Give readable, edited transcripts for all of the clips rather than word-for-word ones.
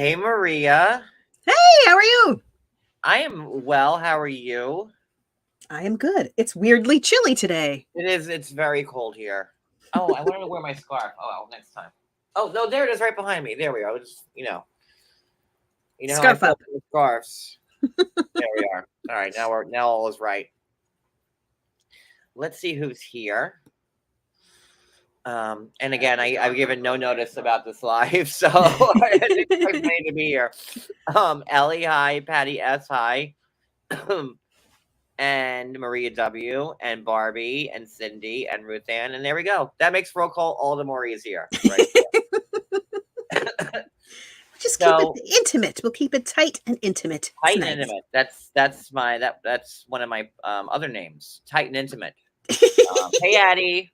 Hey, Maria. Hey, how are you? I am well. How are you? I am good. It's weirdly chilly today. It is. It's very cold here. Oh, I wanted to wear my scarf. Oh, well, next time. Oh no, there it is, right behind me. There we are. Just how I Scarf feel up. with scarves. There we are. All right, now all is right. Let's see who's here. And again, I've given no notice about this live, so I didn't expect me to be here. Ellie, hi. Patty S, hi. And Maria W, and Barbie, and Cindy, and Ruth Ann, and there we go. That makes roll call all the more easier, right? Just keep So it intimate. We'll keep it tight and intimate. It's tight and nice. intimate. That's one of my other names. Tight and intimate. Hey, Addie.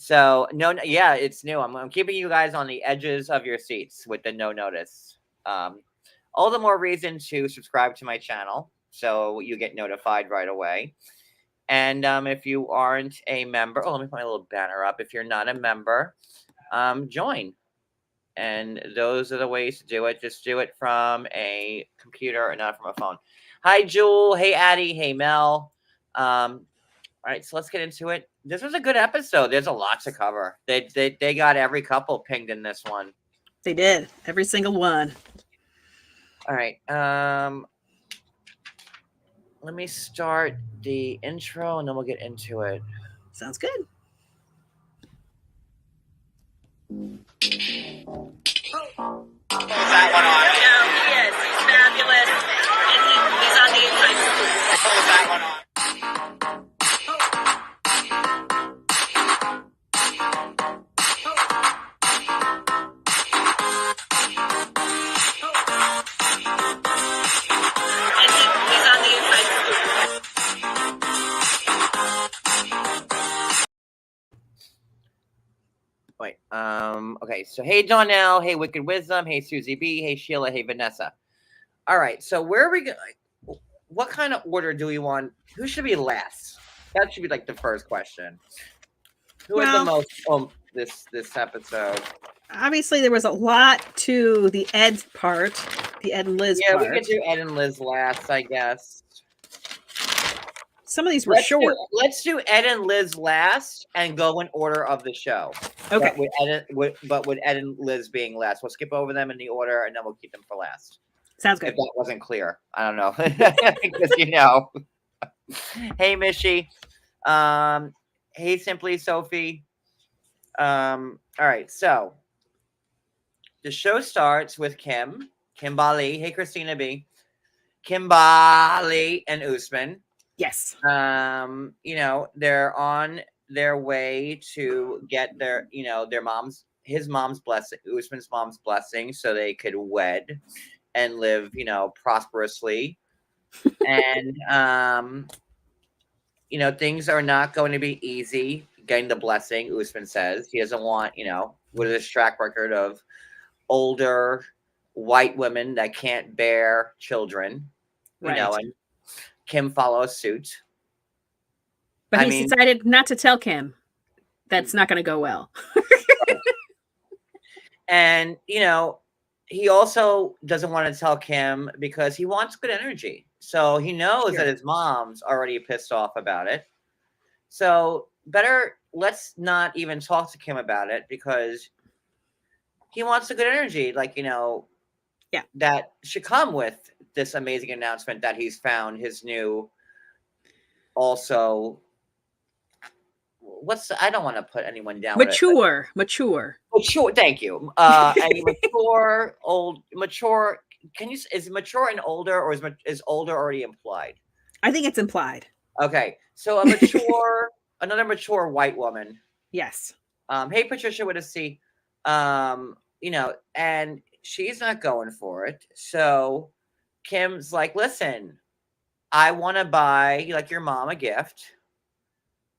So yeah, it's new. I'm keeping you guys on the edges of your seats with the no notice. All the more reason to subscribe to my channel so you get notified right away. And if you aren't a member, let me put my little banner up. If you're not a member, join. And those are the ways to do it. Just do it from a computer and not from a phone. Hi, Jewel. Hey, Addie. Hey, Mel. All right, so let's get into it. This was a good episode. There's a lot to cover. They got every couple pinged in this one. They did. Every single one. All right. Let me start the intro and then we'll get into it. Sounds good. That one on. He is. He's fabulous. And he's on the inside. Pull that one on. And he's on the inside. Wait. Okay. So hey, Donnell. Hey, Wicked Wisdom. Hey, Susie B. Hey, Sheila. Hey, Vanessa. All right. So where are we going? What kind of order do we want? Who should be last? That should be like the first question. Who had the most this episode? Obviously, there was a lot to the Ed part, the Ed and Liz part. We could do Ed and Liz last, I guess. Some of these were short. Let's do Ed and Liz last and go in order of the show. Okay. But with Ed and Liz being last, we'll skip over them in the order and then we'll keep them for last. Sounds good. If that wasn't clear, I don't know. Because Hey, Mishy. Hey, Simply Sophie. All right, so the show starts with Kimberly. Hey, Christina B. Kimberly and Usman. Yes. They're on their way to get their his mom's blessing, Usman's mom's blessing, so they could wed and live, prosperously. And things are not going to be easy getting the blessing. Usman says he doesn't want, with his track record of older white women that can't bear children, Right. and Kim follows suit. But he's decided not to tell Kim. That's not going to go well. And, he also doesn't want to tell Kim because he wants good energy. So he knows that his mom's already pissed off about it. So let's not even talk to Kim about it because he wants the good energy. That should come with this amazing announcement that he's found his new also I don't want to put anyone down. Mature. Thank you. Mature. Is mature and older, or is older already implied? I think it's implied. Okay, so another mature white woman. Yes. Hey, Patricia with a C. And she's not going for it. So Kim's like, listen, I want to buy your mom a gift.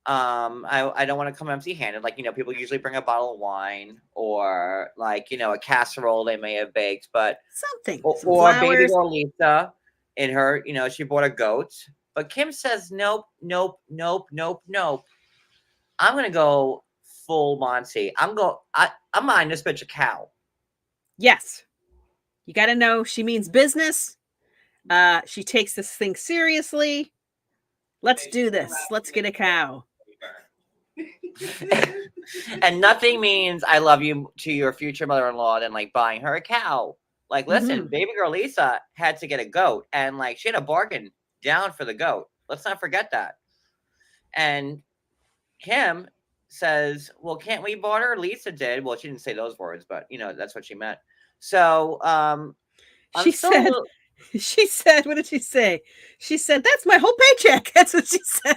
I don't want to come empty-handed. People usually bring a bottle of wine or a casserole they may have baked, but something. Or baby girl Lisa in her, she bought a goat. But Kim says, nope. I'm gonna go full Monty. I'm buying this bitch a cow. Yes. You got to know she means business. She takes this thing seriously. Let's do this. Let's get a cow. And nothing means I love you to your future mother-in-law than like buying her a cow. Like, listen, baby girl Lisa had to get a goat, and like she had a bargain down for the goat. Let's not forget that. And Kim says, well, can't we barter? Lisa did. Well, she didn't say those words, but you know, that's what she meant. So she said, what did she say? She said, that's my whole paycheck. That's what she said.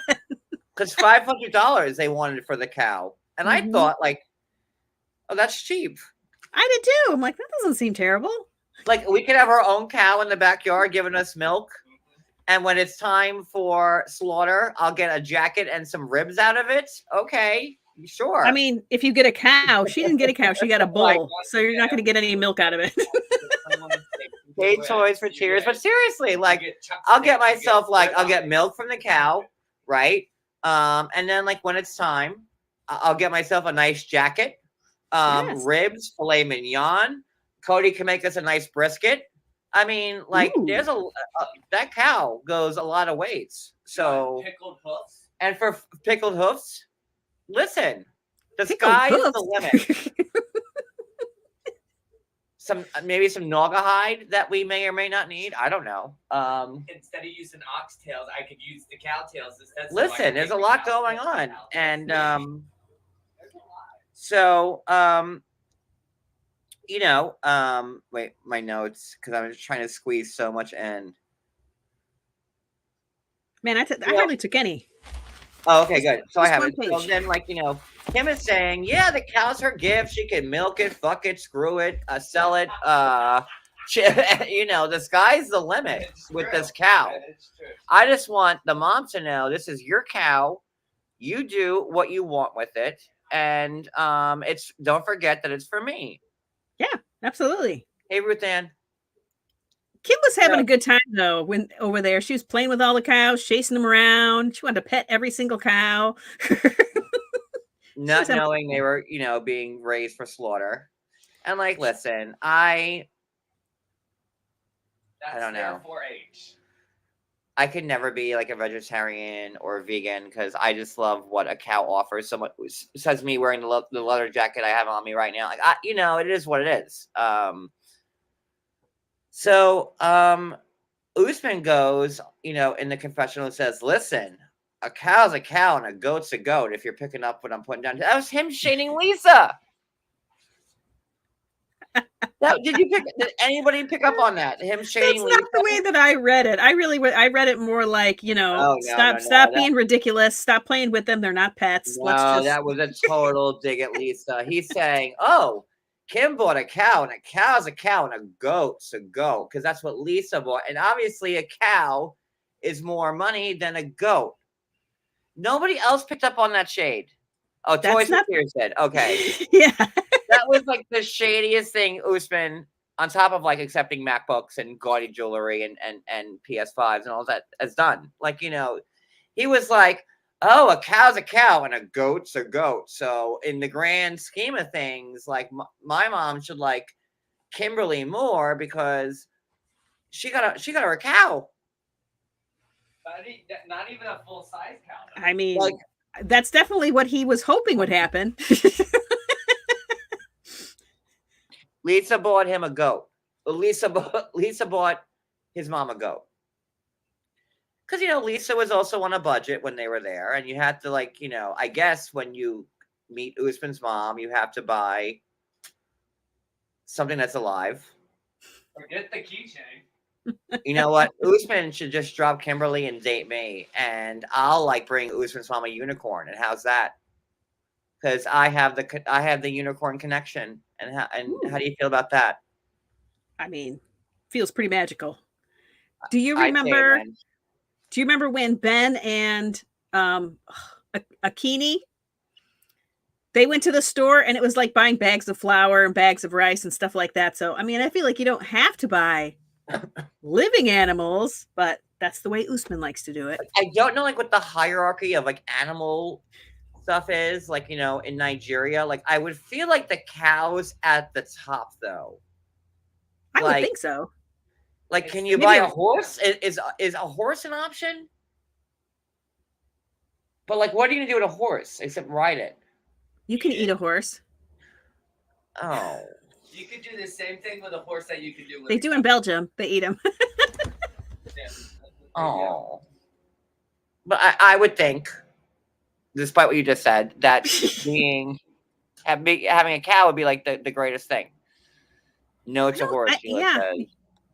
Because $500 they wanted for the cow. And I thought, like, oh, that's cheap. I did too. I'm like, that doesn't seem terrible. Like, we could have our own cow in the backyard giving us milk. And when it's time for slaughter, I'll get a jacket and some ribs out of it. Okay, sure. I mean, if you get a cow, she didn't get a cow. She got a bull. So you're not going to get any milk out of it. Paid toys for cheers. But seriously, like, I'll get myself, like, I'll get milk from the cow, right? And then, like, when it's time, I'll get myself a nice jacket, ribs, filet mignon. Cody can make us a nice brisket. I mean, like, there's that cow goes a lot of weights. So pickled hoofs. And for pickled hoofs, listen, the sky is the limit. Maybe some Naga hide that we may or may not need. I don't know. Instead of using oxtails, I could use the cow tails. Listen, there's a lot going on, and so you know, wait, my notes, because I'm just trying to squeeze so much in. Man, I hardly took any. Oh, okay, good. So I haven't. So then, like, you know, Kim is saying, yeah, the cow's her gift. She can milk it, fuck it, screw it, sell it. You know, the sky's the limit with this cow. I just want the mom to know this is your cow. You do what you want with it, and don't forget that it's for me. Yeah, absolutely. Hey, Ruth Ann. Kim was having a good time though when over there. She was playing with all the cows, chasing them around. She wanted to pet every single cow. Not knowing they were, you know, being raised for slaughter. And like, listen, I don't know. 4-H. I could never be like a vegetarian or a vegan because I just love what a cow offers. Someone says me wearing the leather jacket I have on me right now. Like, you know, it is what it is. So Usman goes, you know, in the confessional and says, listen, a cow's a cow and a goat's a goat. If you're picking up what I'm putting down, that was him shading Lisa. Did anybody pick up on that? Him shading Lisa? That's not the way that I read it. I read it more like, you know, stop being ridiculous. Stop playing with them. They're not pets. No, that was a total dig at Lisa. He's saying, oh, Kim bought a cow, and a cow's a cow, and a goat's a goat, because that's what Lisa bought. And obviously, a cow is more money than a goat. Nobody else picked up on that shade. Oh, Toys for Fears said, okay. Yeah. That was like the shadiest thing Usman, on top of like accepting MacBooks and gaudy jewelry and PS5s and all that, has done. Like, you know, he was like, oh, a cow's a cow and a goat's a goat. So in the grand scheme of things, like my mom should like Kimberly more because she got her a cow. Not even a full size cow. Though. I mean, like, that's definitely what he was hoping would happen. Lisa bought him a goat. Lisa bought his mom a goat. Because, you know, Lisa was also on a budget when they were there. And you had to, like, you know, I guess when you meet Usman's mom, you have to buy something that's alive. Forget the keychain. You know what? Usman should just drop Kimberly and date me. And I'll, like, bring Usman's mom a unicorn. And how's that? Because I have the unicorn connection. And how do you feel about that? I mean, feels pretty magical. Do you remember? Do you remember when Ben and Akini, they went to the store and it was like buying bags of flour and bags of rice and stuff like that? So, I mean, I feel like you don't have to buy living animals, but that's the way Usman likes to do it. I don't know, like, what the hierarchy of like animal stuff is, like, you know, in Nigeria. Like, I would feel like the cow's at the top, though. I would Like- think so. Like, can you Maybe buy a a- horse? Is a horse an option? But like, what are you gonna do with a horse except ride it? You can eat a horse. Oh, You could do the same thing with a horse that you could do with They a do cow. in Belgium. They eat them. Yeah. oh. But I would think, despite what you just said, that having a cow would be like the greatest thing. No, it's a horse. Yeah.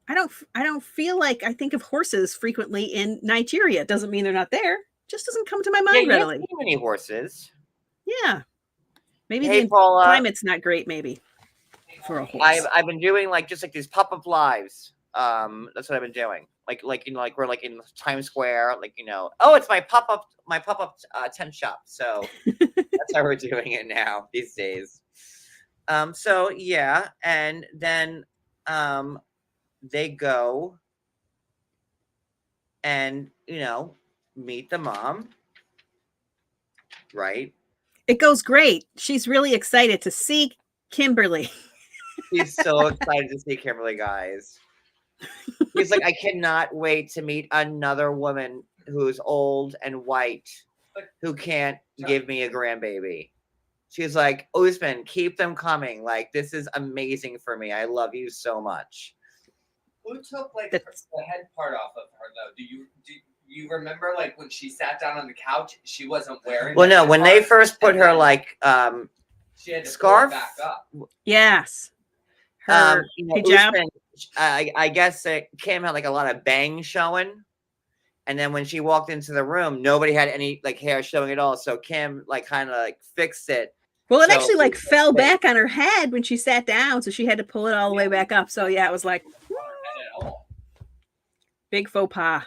I don't feel like I think of horses frequently in Nigeria. Doesn't mean they're not there. Just doesn't come to my Yeah, mind you don't readily. see many horses. Yeah. Maybe Hey, the Paula. climate's not great, maybe, for a horse. I've been doing like just like these pop-up lives. That's what I've been doing. Like like we're like in Times Square, like oh, it's my pop-up tent shop. So that's how we're doing it now these days. So yeah, and then they go and meet the mom, right? It goes great. She's really excited to see Kimberly. He's so excited to see Kimberly, guys. He's like, I cannot wait to meet another woman who's old and white who can't give me a grandbaby. She's like, Usman, keep them coming. Like, this is amazing for me. I love you so much. Who took like the head part off of her though? Do you remember like when she sat down on the couch, she wasn't wearing? Well, no, the when head they part, first put and her then like she had to scarf pull it back up. Yes. Her hijab. Usman, I guess Kim had like a lot of bangs showing. And then when she walked into the room, nobody had any like hair showing at all. So Kim like kind of like fixed it. Well, it So actually like it was fell fake. back on her head when she sat down, so she had to pull it all the way back up. So yeah, it was like At all. big faux pas.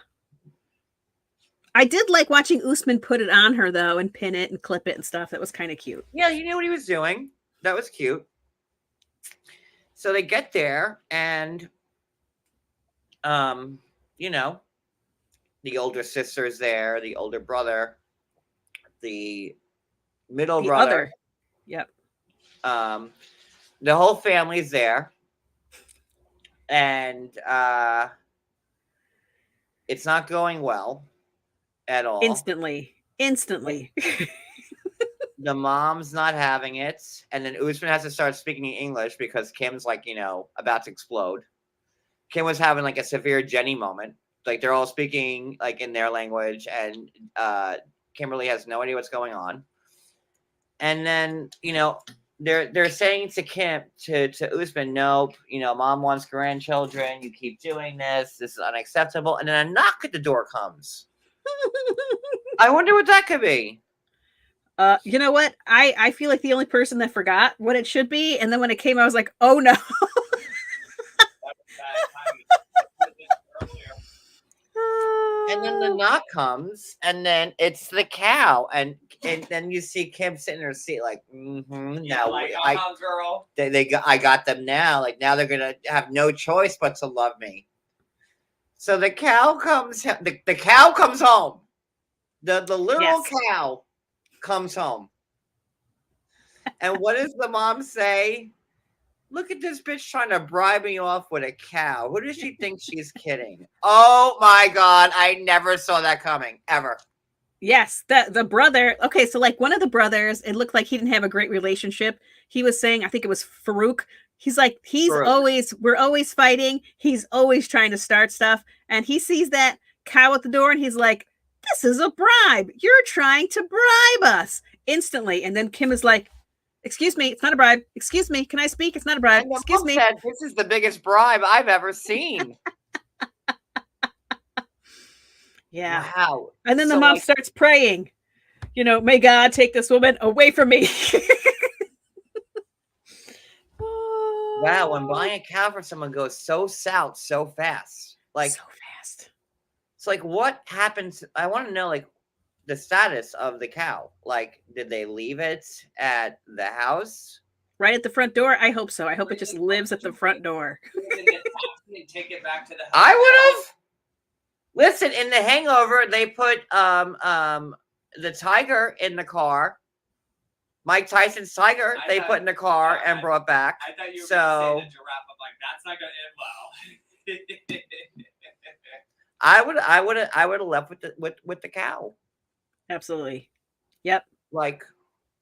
I did like watching Usman put it on her though, and pin it and clip it and stuff. That was kind of cute. Yeah, he knew what he was doing. That was cute. So they get there, and the older sister's there, the older brother, the middle The brother. other. Yep. The whole family's there, and it's not going well at all. Instantly. The mom's not having it, and then Usman has to start speaking English because Kim's like, about to explode. Kim was having like a severe Jenny moment. Like they're all speaking like in their language, and Kimberly has no idea what's going on. And then they're saying to Kim to Usman, nope, mom wants grandchildren. You keep doing this. This is unacceptable. And then a knock at the door comes. I wonder what that could be. You know what? I feel like the only person that forgot what it should be, and then when it came, I was like, oh no. And then the knock comes, and then it's the cow, and then you see Kim sitting in her seat, like, now like, girl. I got them now. Like now they're gonna have no choice but to love me. So the cow comes. The cow comes home. The literal cow comes home. And what does the mom say? Look at this bitch trying to bribe me off with a cow. Who does she think she's kidding? Oh my God. I never saw that coming, ever. Yes, the brother. Okay, so like one of the brothers, it looked like he didn't have a great relationship. He was saying, I think it was Farouk. He's like, we're always fighting. He's always trying to start stuff. And he sees that cow at the door and he's like, this is a bribe. You're trying to bribe us instantly. And then Kim is like, excuse me, it's not a bribe. Excuse me, can I speak? It's not a bribe. Excuse me. Said, this is the biggest bribe I've ever seen. Yeah. Wow. And then the mom starts praying, may God take this woman away from me. Wow, when buying a cow from someone goes so south so fast. Like so fast. It's like what happens? I want to know like the status of the cow. Like, did they leave it at the house? Right at the front door? I hope so. I hope it just lives at the front door. Take it back to the house. I would have. Listen, in The Hangover, they put the tiger in the car, Mike Tyson's tiger. I They thought- put in the car yeah, and brought back. I thought you were So- going to say the giraffe. I'm like, that's not going to end well. I would have left with the cow. Absolutely. Yep. Like,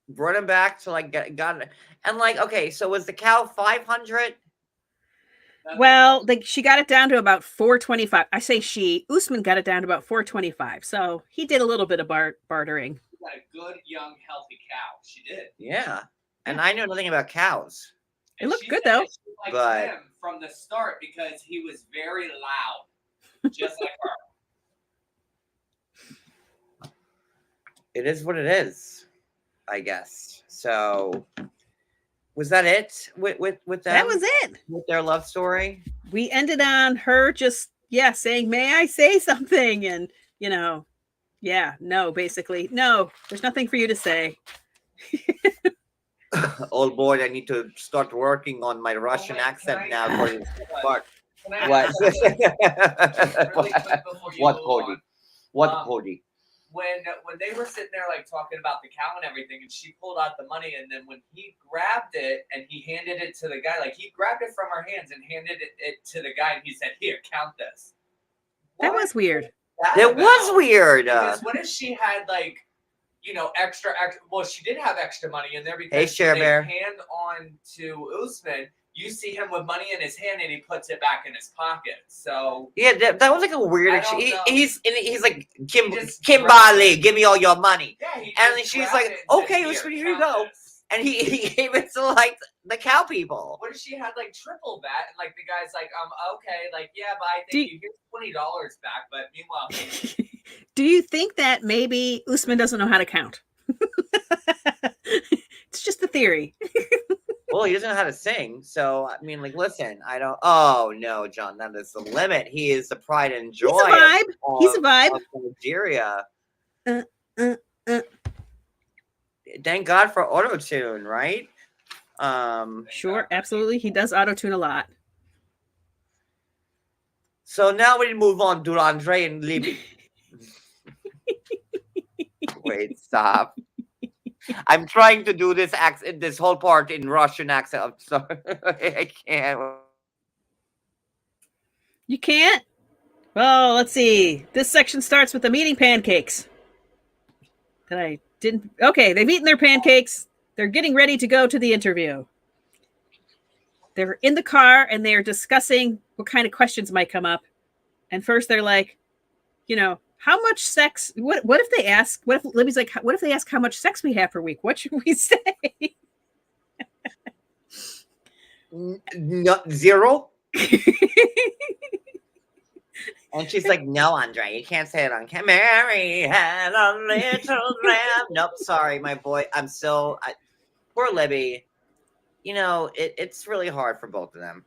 brought him back to like got it. And like, okay, so was the cow 500? Well, she got it down to about 425. I say she. Usman got it down to about 425. So he did a little bit of bartering. She got a good, young, healthy cow. She did. Yeah. And I know nothing about cows. It looked she good, said though. that She liked But- him from the start because he was very loud, just like her. It is what it is, I guess. So was that it with them? That was it. With their love story? We ended on her just, saying, may I say something? And, no, basically. No, there's nothing for you to say. Old boy, I need to start working on my Russian wait, accent can now. I- For this part. Can I What? ask something really quick before you What, move Cody? on? What, Cody? When they were sitting there like talking about the cow and everything, and she pulled out the money, and then when he grabbed it and he handed it to the guy, like he grabbed it from her hands and handed it to the guy, and he said, "Here, count this." That What was weird. is that It about? was weird. Because what if she had like, extra? Well, she did have extra money in there because Hey, Share they Bear. hand on to Usman. You see him with money in his hand, and he puts it back in his pocket. So Yeah, that was like a weird. I don't know. He's like Kim He just Kimberly, give me all your money, yeah, he And just she's grabbed like, it and "Okay, said, Usman, here you count go." this. and he gave it to like the cow people. What if she had like triple that, and like the guy's like, okay, like yeah, but I Do think you here's $20 back, but meanwhile, Do you think that maybe Usman doesn't know how to count? It's just a theory. Well, he doesn't know how to sing, so I mean, like, listen, I don't. Oh no, John, that is the limit. He is the pride and joy. He's a vibe. He's a of vibe. Nigeria. Uh. Thank God for auto tune, right? Sure, absolutely. He does auto tune a lot. So now we move on to Andre and Libby. Wait, stop. I'm trying to do this this whole part in Russian accent. I'm sorry. I can't. You can't? Well, let's see. This section starts with them eating pancakes. Okay, they've eaten their pancakes. They're getting ready to go to the interview. They're in the car and they're discussing what kind of questions might come up. And first they're like, how much sex? What if they ask? What if Libby's like, what if they ask how much sex we have per week? What should we say? No, 0. And she's like, "No, Andre, you can't say it on camera. Mary had a little lamb." Nope, sorry, my boy. Poor Libby. It's really hard for both of them.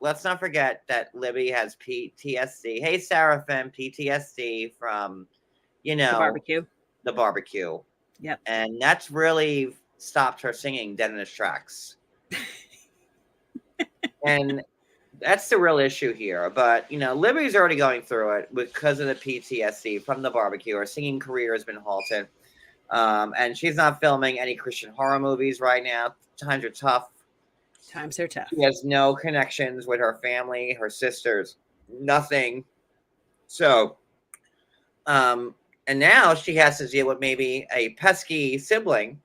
Let's not forget that Libby has PTSD. Hey, Seraphim, PTSD from, The barbecue. The barbecue. Yep. And that's really stopped her singing dead in its tracks. And that's the real issue here. But, Libby's already going through it because of the PTSD from the barbecue. Her singing career has been halted. And she's not filming any Christian horror movies right now. Times are tough. Times are tough. She has no connections with her family, her sisters, nothing. So, and now she has to deal with maybe a pesky sibling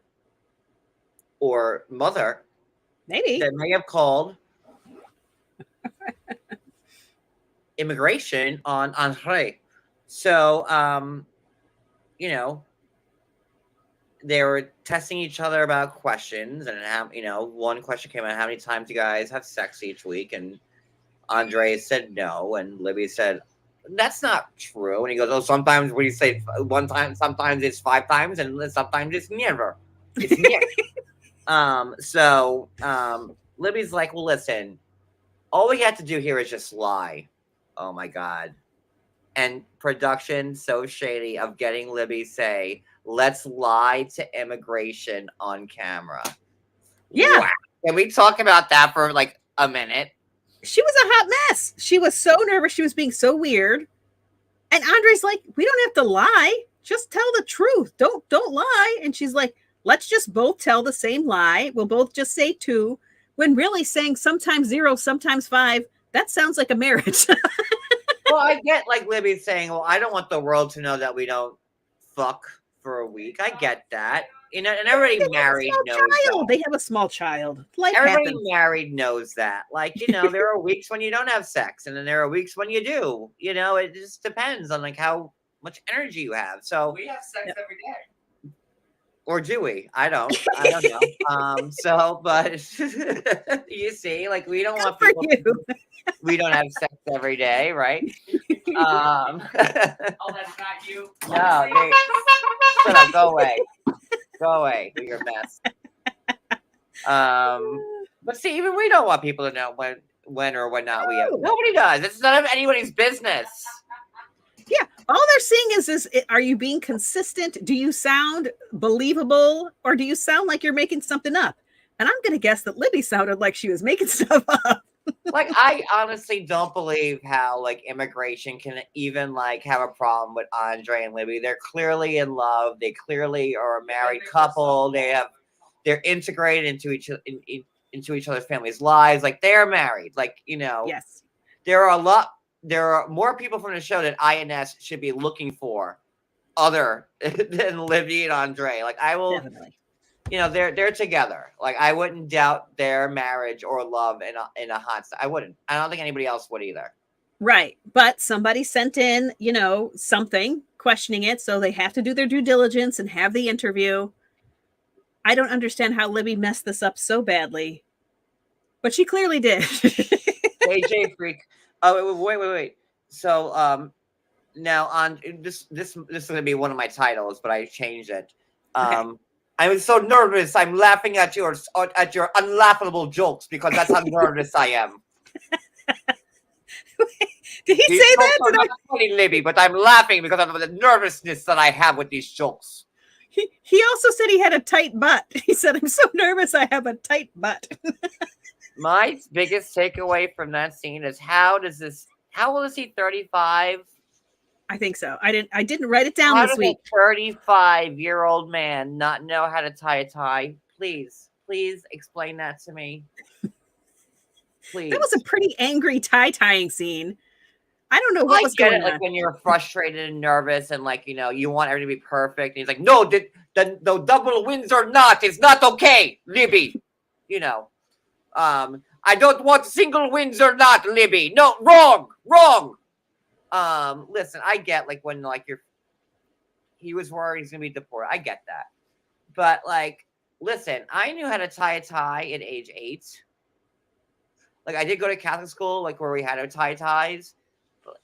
or mother Maybe. that may have called immigration on Andre. So, they were testing each other about questions, and one question came out: how many times you guys have sex each week? And Andre said no, and Libby said that's not true. And he goes, "Oh, sometimes when you say one time, sometimes it's 5 times, and sometimes it's never. It's never." So Libby's like, "Well, listen, all we have to do here is just lie." Oh my God. And production so shady of getting Libby say, "Let's lie to immigration on camera." Yeah. Wow. Can we talk about that for like a minute? She was a hot mess. She was so nervous. She was being so weird. And Andre's like, we don't have to lie. Just tell the truth. Don't lie. And she's like, let's just both tell the same lie. We'll both just say 2, when really saying sometimes 0, sometimes 5, that sounds like a marriage. Well, I get like Libby saying, well, I don't want the world to know that we don't fuck for a week. I get that. You know, and everybody married knows that. They have a small child. Life Everybody happens. married knows that. Like, you know, there are weeks when you don't have sex, and then there are weeks when you do. You know, it just depends on like how much energy you have. So We have sex every day. or do we? I don't know. So but you see, like we don't want for people you. we don't have sex every day, right? Oh, that's not you. No, shut up, go away. Go away with your mess. But see, even we don't want people to know when or when not we have. No. Nobody does. It's none of anybody's business. Yeah, all they're seeing is are you being consistent? Do you sound believable, or do you sound like you're making something up? And I'm going to guess that Libby sounded like she was making stuff up. Like, I honestly don't believe how like immigration can even like have a problem with Andre and Libby. They're clearly in love. They clearly are a married couple. They're integrated into each other's families' lives. Like they're married. Like, you know, Yes. there are more people from the show that INS should be looking for other than Libby and Andre. Like I will Definitely. You know, they're together. Like I wouldn't doubt their marriage or love in a hot. I wouldn't. I don't think anybody else would either. Right. But somebody sent in, something questioning it. So they have to do their due diligence and have the interview. I don't understand how Libby messed this up so badly, but she clearly did. AJ freak. Oh, wait. So now on this is going to be one of my titles, but I changed it. Okay. I was so nervous. I'm laughing at your unlaughable jokes because that's how nervous I am. Did he These say jokes that? are not funny, Libby, but I'm laughing because of the nervousness that I have with these jokes. He also said he had a tight butt. He said, I'm so nervous I have a tight butt. My biggest takeaway from that scene is how old is he, 35? I think so. I didn't write it down How this does week. a 35-year-old man not know how to tie a tie? Please explain that to me. Please. That was a pretty angry tie-tying scene. I don't know what was going on. Like when you're frustrated and nervous and like, you know, you want everything to be perfect. And he's like, no, the double wins or not. It's not okay, Libby. You know, I don't want single wins or not, Libby. No, wrong. Listen, I get like when like he was worried he's gonna be deported. I get that. But like, listen, I knew how to tie a tie at age 8. Like I did go to Catholic school, like where we had to tie ties.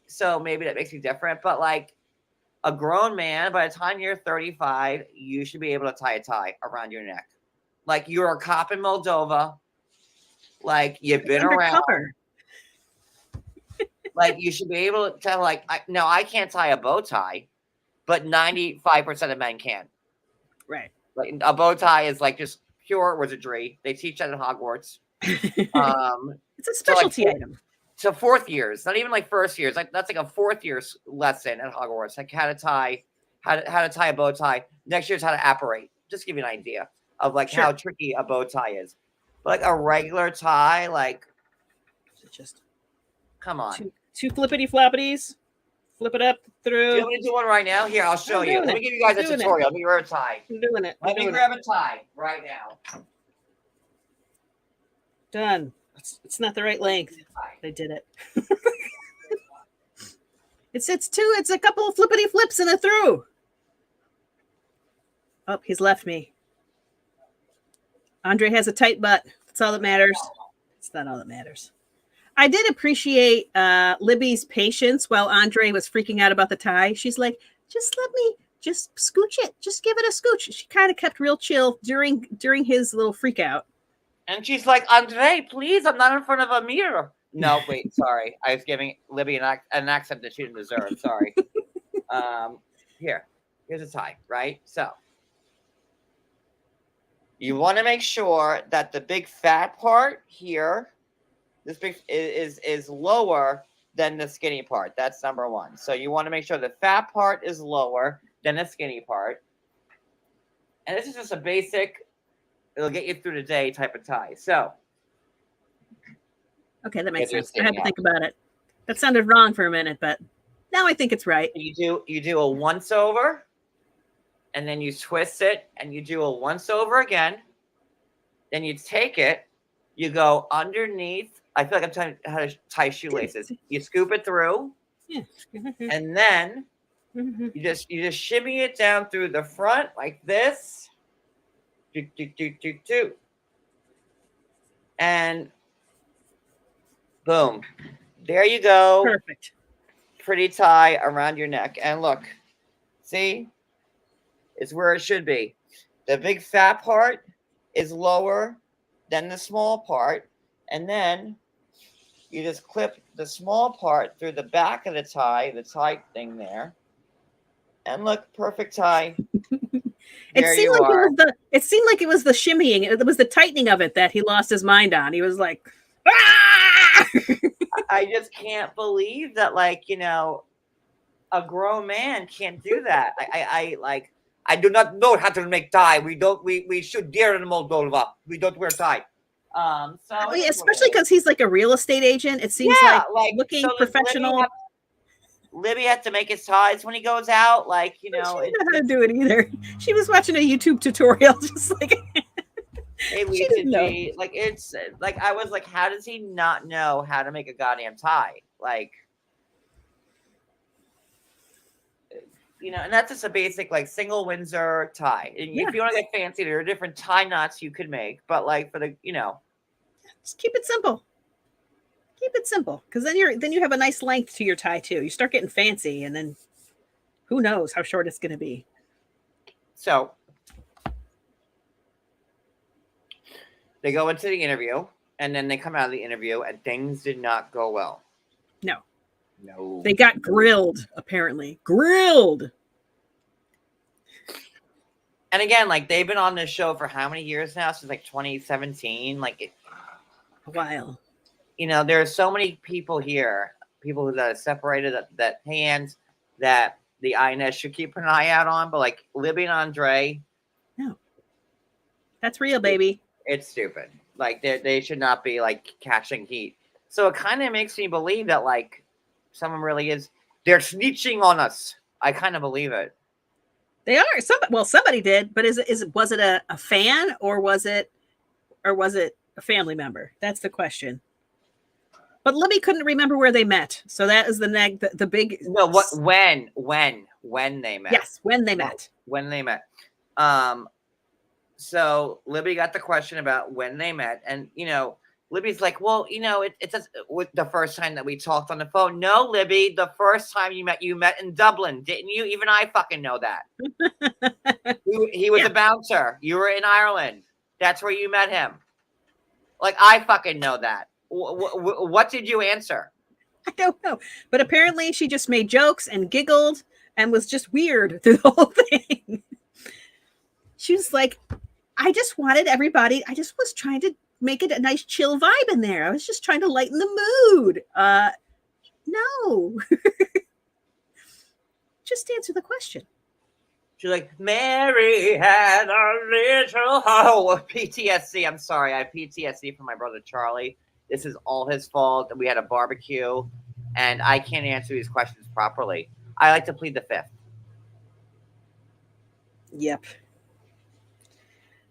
So maybe that makes me different. But like a grown man, by the time you're 35, you should be able to tie a tie around your neck. Like you're a cop in Moldova. Like you've been around. Like you should be able to like. I can't tie a bow tie, but 95% of men can. Right. Like a bow tie is like just pure wizardry. They teach that at Hogwarts. It's a specialty item. To 4th years, not even like 1st years. Like that's like a 4th year's lesson at Hogwarts. Like how to tie a bow tie. Next year's how to apparate. Just give you an idea of like how tricky a bow tie is. But like a regular tie, like just come on. Two flippity floppities. Flip it up through. Do you want me to do one right now? Here, I'll show you. Let me give you guys a tutorial. Let me grab a tie. I'm doing it. Let me grab a tie right now. Done. It's not the right length. They did it. It's a couple of flippity flips and a through. Oh, he's left me. Andre has a tight butt. That's all that matters. It's not all that matters. I did appreciate Libby's patience while Andre was freaking out about the tie. She's like, just scooch it. Just give it a scooch. She kind of kept real chill during his little freak out. And she's like, Andre, please, I'm not in front of a mirror. No, wait, sorry. I was giving Libby an accent that she didn't deserve. Sorry. Here's a tie, right? So you want to make sure that the big fat part here, this big is lower than the skinny part. That's number 1. So you want to make sure the fat part is lower than the skinny part. And this is just a basic, it'll get you through the day type of tie. So, Okay, that makes They're sense. I had to standing think about it. That sounded wrong for a minute, but now I think it's right. you do a once over, and then you twist it, and you do a once over again. Then you take it, you go underneath. I feel like I'm telling you how to tie shoelaces. You scoop it through, Yeah. and then you just shimmy it down through the front like this. Do, do, do, do, do. And boom. There you go. Perfect. Pretty tie around your neck. And look, see? It's where it should be. The big fat part is lower than the small part. And then you just clip the small part through the back of the tie thing there. And look, perfect tie. There you are. It seemed like it was the shimmying. It was the tightening of it that he lost his mind on. He was like, ah! I just can't believe that, like, you know, a grown man can't do that. I do not know how to make tie. We shoot deer in Moldova. We don't wear tie. So Oh, yeah, especially because he's like a real estate agent. It seems like looking so professional. Libby had to make his ties when he goes out. Like, you know, She didn't know how to do it either. She was watching a YouTube tutorial, just like hey, she didn't know. like it's like I was like, how does he not know how to make a goddamn tie? Like, you know, and that's just a basic like single Windsor tie. And if you want to get fancy, there are different tie knots you could make, but like for the, you know, just keep it simple. Keep it simple, because then you have a nice length to your tie too. You start getting fancy, and then who knows how short it's going to be. So they go into the interview, and then they come out of the interview, and things did not go well. No. They got grilled, apparently. Grilled. And again, like they've been on this show for how many years now? Since like 2017. Like A while. You know, there are so many people here, people who that are separated that hands that the INS should keep an eye out on. But like Libby and Andre, no, that's real, baby. It's stupid. Like they should not be like catching heat. So it kind of makes me believe that like someone really is. They're snitching on us. I kind of believe it. They are. Somebody did, but was it a fan or was it a family member? That's the question. But Libby couldn't remember where they met, so that is the big. No, what when they met? Yes, when they met. When they met. So Libby got the question about when they met, and you know, Libby's like, well, you know, it's just with the first time that we talked on the phone. No, Libby, the first time you met in Dublin, didn't you? Even I fucking know that. He was a bouncer. You were in Ireland. That's where you met him. Like, I fucking know that. What did you answer? I don't know. But apparently she just made jokes and giggled and was just weird through the whole thing. She was like, I just was trying to make it a nice chill vibe in there. I was just trying to lighten the mood. No. Just answer the question. She's like, Mary had a little PTSD. I'm sorry. I have PTSD from my brother Charlie. This is all his fault. We had a barbecue, and I can't answer these questions properly. I like to plead the fifth. Yep.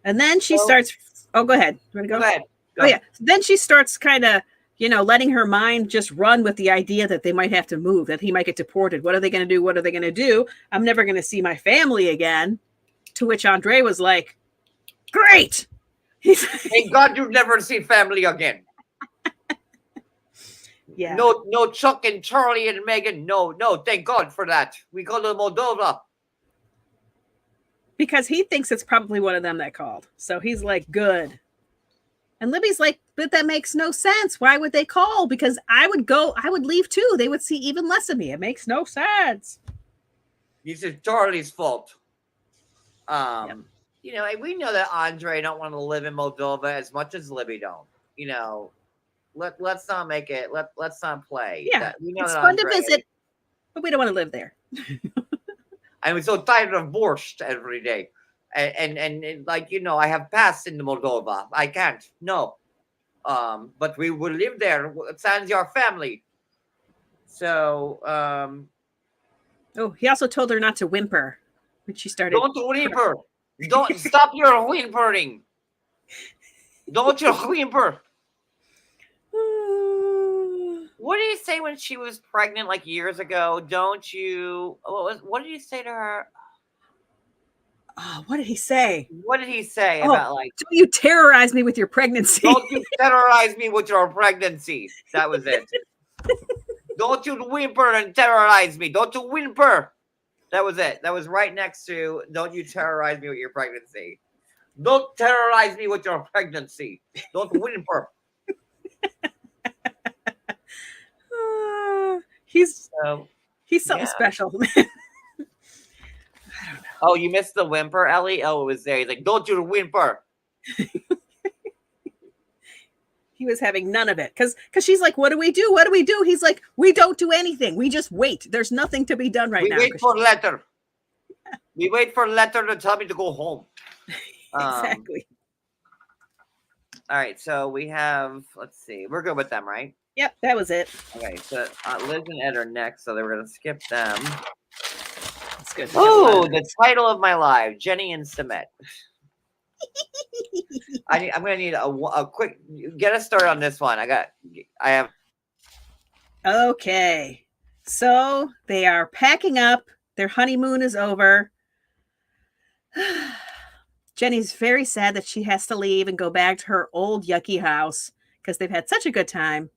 And then she starts. Oh, go ahead. You want to go? Go ahead. Oh, yeah. Then she starts kind of, you know, letting her mind just run with the idea that they might have to move, that he might get deported. What are they going to do? What are they going to do? I'm never going to see my family again. To which Andre was like, great. Thank God you'll never see family again. Yeah. No Chuck and Charlie and Megan. No, thank God for that. We go to Moldova. Because he thinks it's probably one of them that called. So he's like, good. And Libby's like, but that makes no sense. Why would they call? Because I would leave too. They would see even less of me. It makes no sense. This is Charlie's fault. Yep. You know, we know that Andre don't want to live in Moldova as much as Libby don't. You know, let's not make it. Let's not play. Yeah, we know it's that fun Andre, to visit, but we don't want to live there. I'm so tired of borscht every day. and like I have passed in Moldova. I can't. No. But we will live there. Sans your family. So Oh, he also told her not to whimper when she started. don't whimper. Don't stop your whimpering. Don't you whimper. What did he say when she was pregnant like years ago? Don't you? What did he say to her? Oh, what did he say? What did he say Oh, about like? Don't you terrorize me with your pregnancy? Don't you terrorize me with your pregnancy? That was it. Don't you whimper and terrorize me. Don't you whimper. That was it. That was right next to don't you terrorize me with your pregnancy. Don't terrorize me with your pregnancy. Don't whimper. He's So, something yeah. special. Oh, you missed the whimper, Ellie? Oh, it was there. He's like, don't you whimper. He was having none of it. Because she's like, what do we do? What do we do? He's like, we don't do anything. We just wait. There's nothing to be done right now. We wait for letter. We wait for letter to tell me to go home. Exactly. All right, so we have, let's see. We're good with them, right? Yep, that was it. Okay, so Liz and Ed are next, so we're going to skip them. That's good. Oh, the title of my live, Jenny and Sumit. I'm going to need a quick, get us started on this one. I have. Okay. So they are packing up. Their honeymoon is over. Jenny's very sad that she has to leave and go back to her old yucky house because they've had such a good time.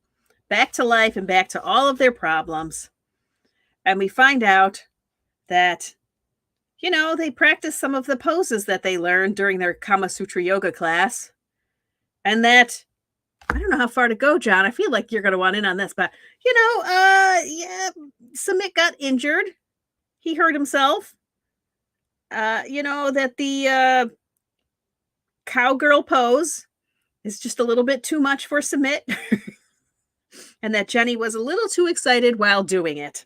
Back to life and back to all of their problems. And we find out that, they practice some of the poses that they learned during their Kama Sutra yoga class. And that, I don't know how far to go, John. I feel like you're going to want in on this, but, Sumit got injured. He hurt himself. That the cowgirl pose is just a little bit too much for Sumit. And that Jenny was a little too excited while doing it.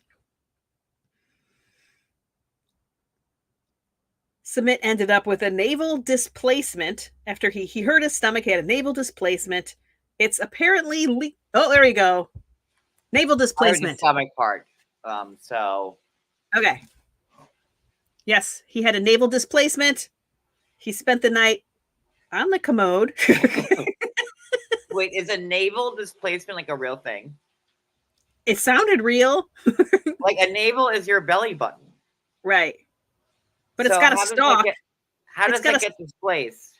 Sumit ended up with a navel displacement after he hurt his stomach. He had a navel displacement. It's apparently there you go. Navel displacement. Stomach part. So. Okay. Yes, he had a navel displacement. He spent the night on the commode. Wait, is a navel displacement like a real thing? It sounded real. Like a navel is your belly button. Right. But it's got a stalk. How does that get displaced?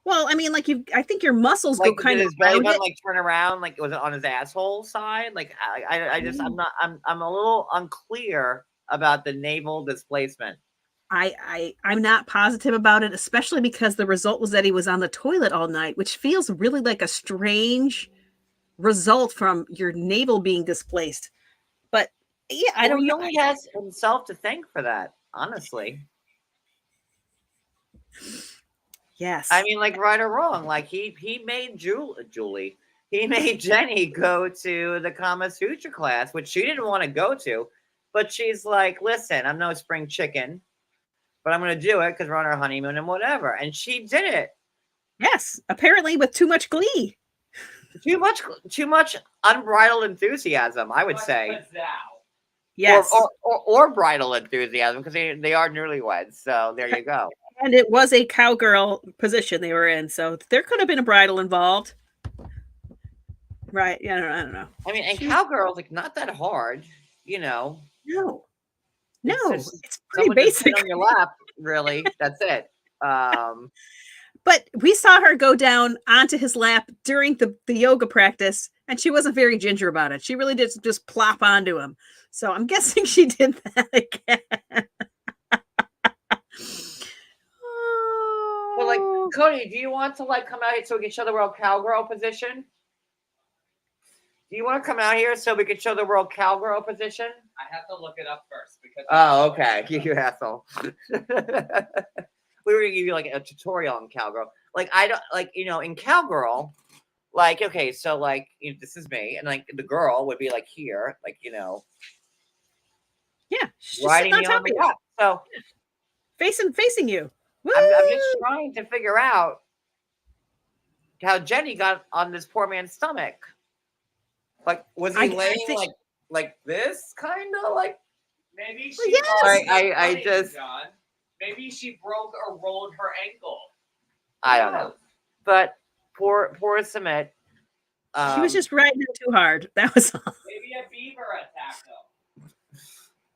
Well, I mean, like I think your muscles like, go kind of his belly button like turn around, like was it on his asshole side? Like I'm a little unclear about the navel displacement. I'm not positive about it, especially because the result was that he was on the toilet all night, which feels really like a strange result from your navel being displaced. But yeah, I don't know. He has himself to thank for that, honestly. Yes. I mean, like right or wrong, like he made Julie. He made Jenny go to the Kama Sutra class, which she didn't want to go to, but she's like, listen, I'm no spring chicken, but I'm going to do it because we're on our honeymoon and whatever. And she did it. Yes, apparently with too much glee. Too much unbridled enthusiasm, I would say. Yes. Or bridal enthusiasm because they are newlyweds. So there you go. And it was a cowgirl position they were in, so there could have been a bridal involved. Right? Yeah, I don't know. I mean, and cowgirls like not that hard, No. No, it's pretty basic. On your lap, really. That's it. But we saw her go down onto his lap during the yoga practice, and she wasn't very ginger about it. She really did just plop onto him. So I'm guessing she did that again. Well, like, Cody, do you want to come out here so we can show the world cowgirl position? Do you want to come out here so we can show the world cowgirl position? I have to look it up first because. Oh, okay. You asshole. We were gonna give you like a tutorial on cowgirl. Like I don't in cowgirl, okay, so this is me, and the girl would be here, Yeah, riding me on the lap. So facing you. I'm just Woo! trying to figure out how Jenny got on this poor man's stomach. Like, was he I laying think- like this, kind of like? Maybe Well, she. yes. lost I her footing, just- John. Maybe she broke or rolled her ankle. I don't know. But poor Sumit. She was just riding it too hard. That was all. Maybe a beaver attacked him.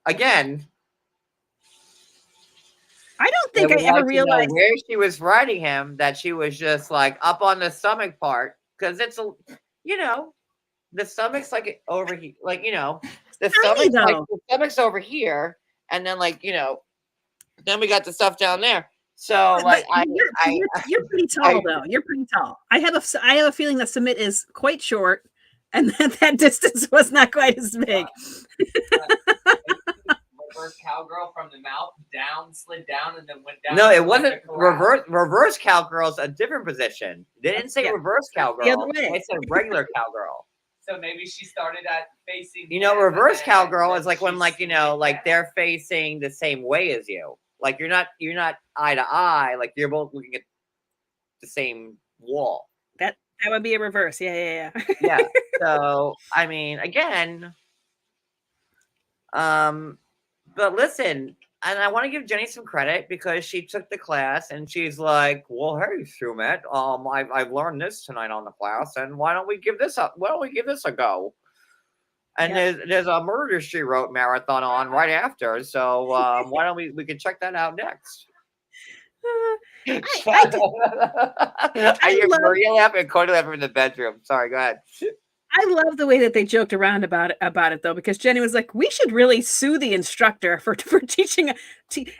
again. I don't think would I ever like to know realized. where she was riding him, that she was just like up on the stomach part, because it's a, the stomach's like over here, like the tiny, stomach's over here, and then then we got the stuff down there. So But like you're pretty tall though. You're pretty tall. I have a feeling that Sumit is quite short, and that distance was not quite as big. Reverse cowgirl from the mouth down, slid down, and then went down. No, it like wasn't a corral. reverse cowgirl's a different position. They didn't say Yeah. reverse The other cowgirl. way. They said regular cowgirl. So maybe she started at facing. Reverse him, cowgirl and is like then when she slid down. they're facing the same way as you. Like you're not eye to eye, like you're both looking at the same wall. That would be a reverse. Yeah. Yeah. So I mean, again, but listen, and I want to give Jenny some credit because she took the class and she's like, well, hey, Sumit, I've learned this tonight on the class, and why don't we give this a go? And there's a Murder, She Wrote marathon on right after, so why don't we can check that out next? I hear Maria laughing and Cody laughing in the bedroom. Sorry, go ahead. I love the way that they joked around about it though, because Jenny was like, "We should really sue the instructor for teaching."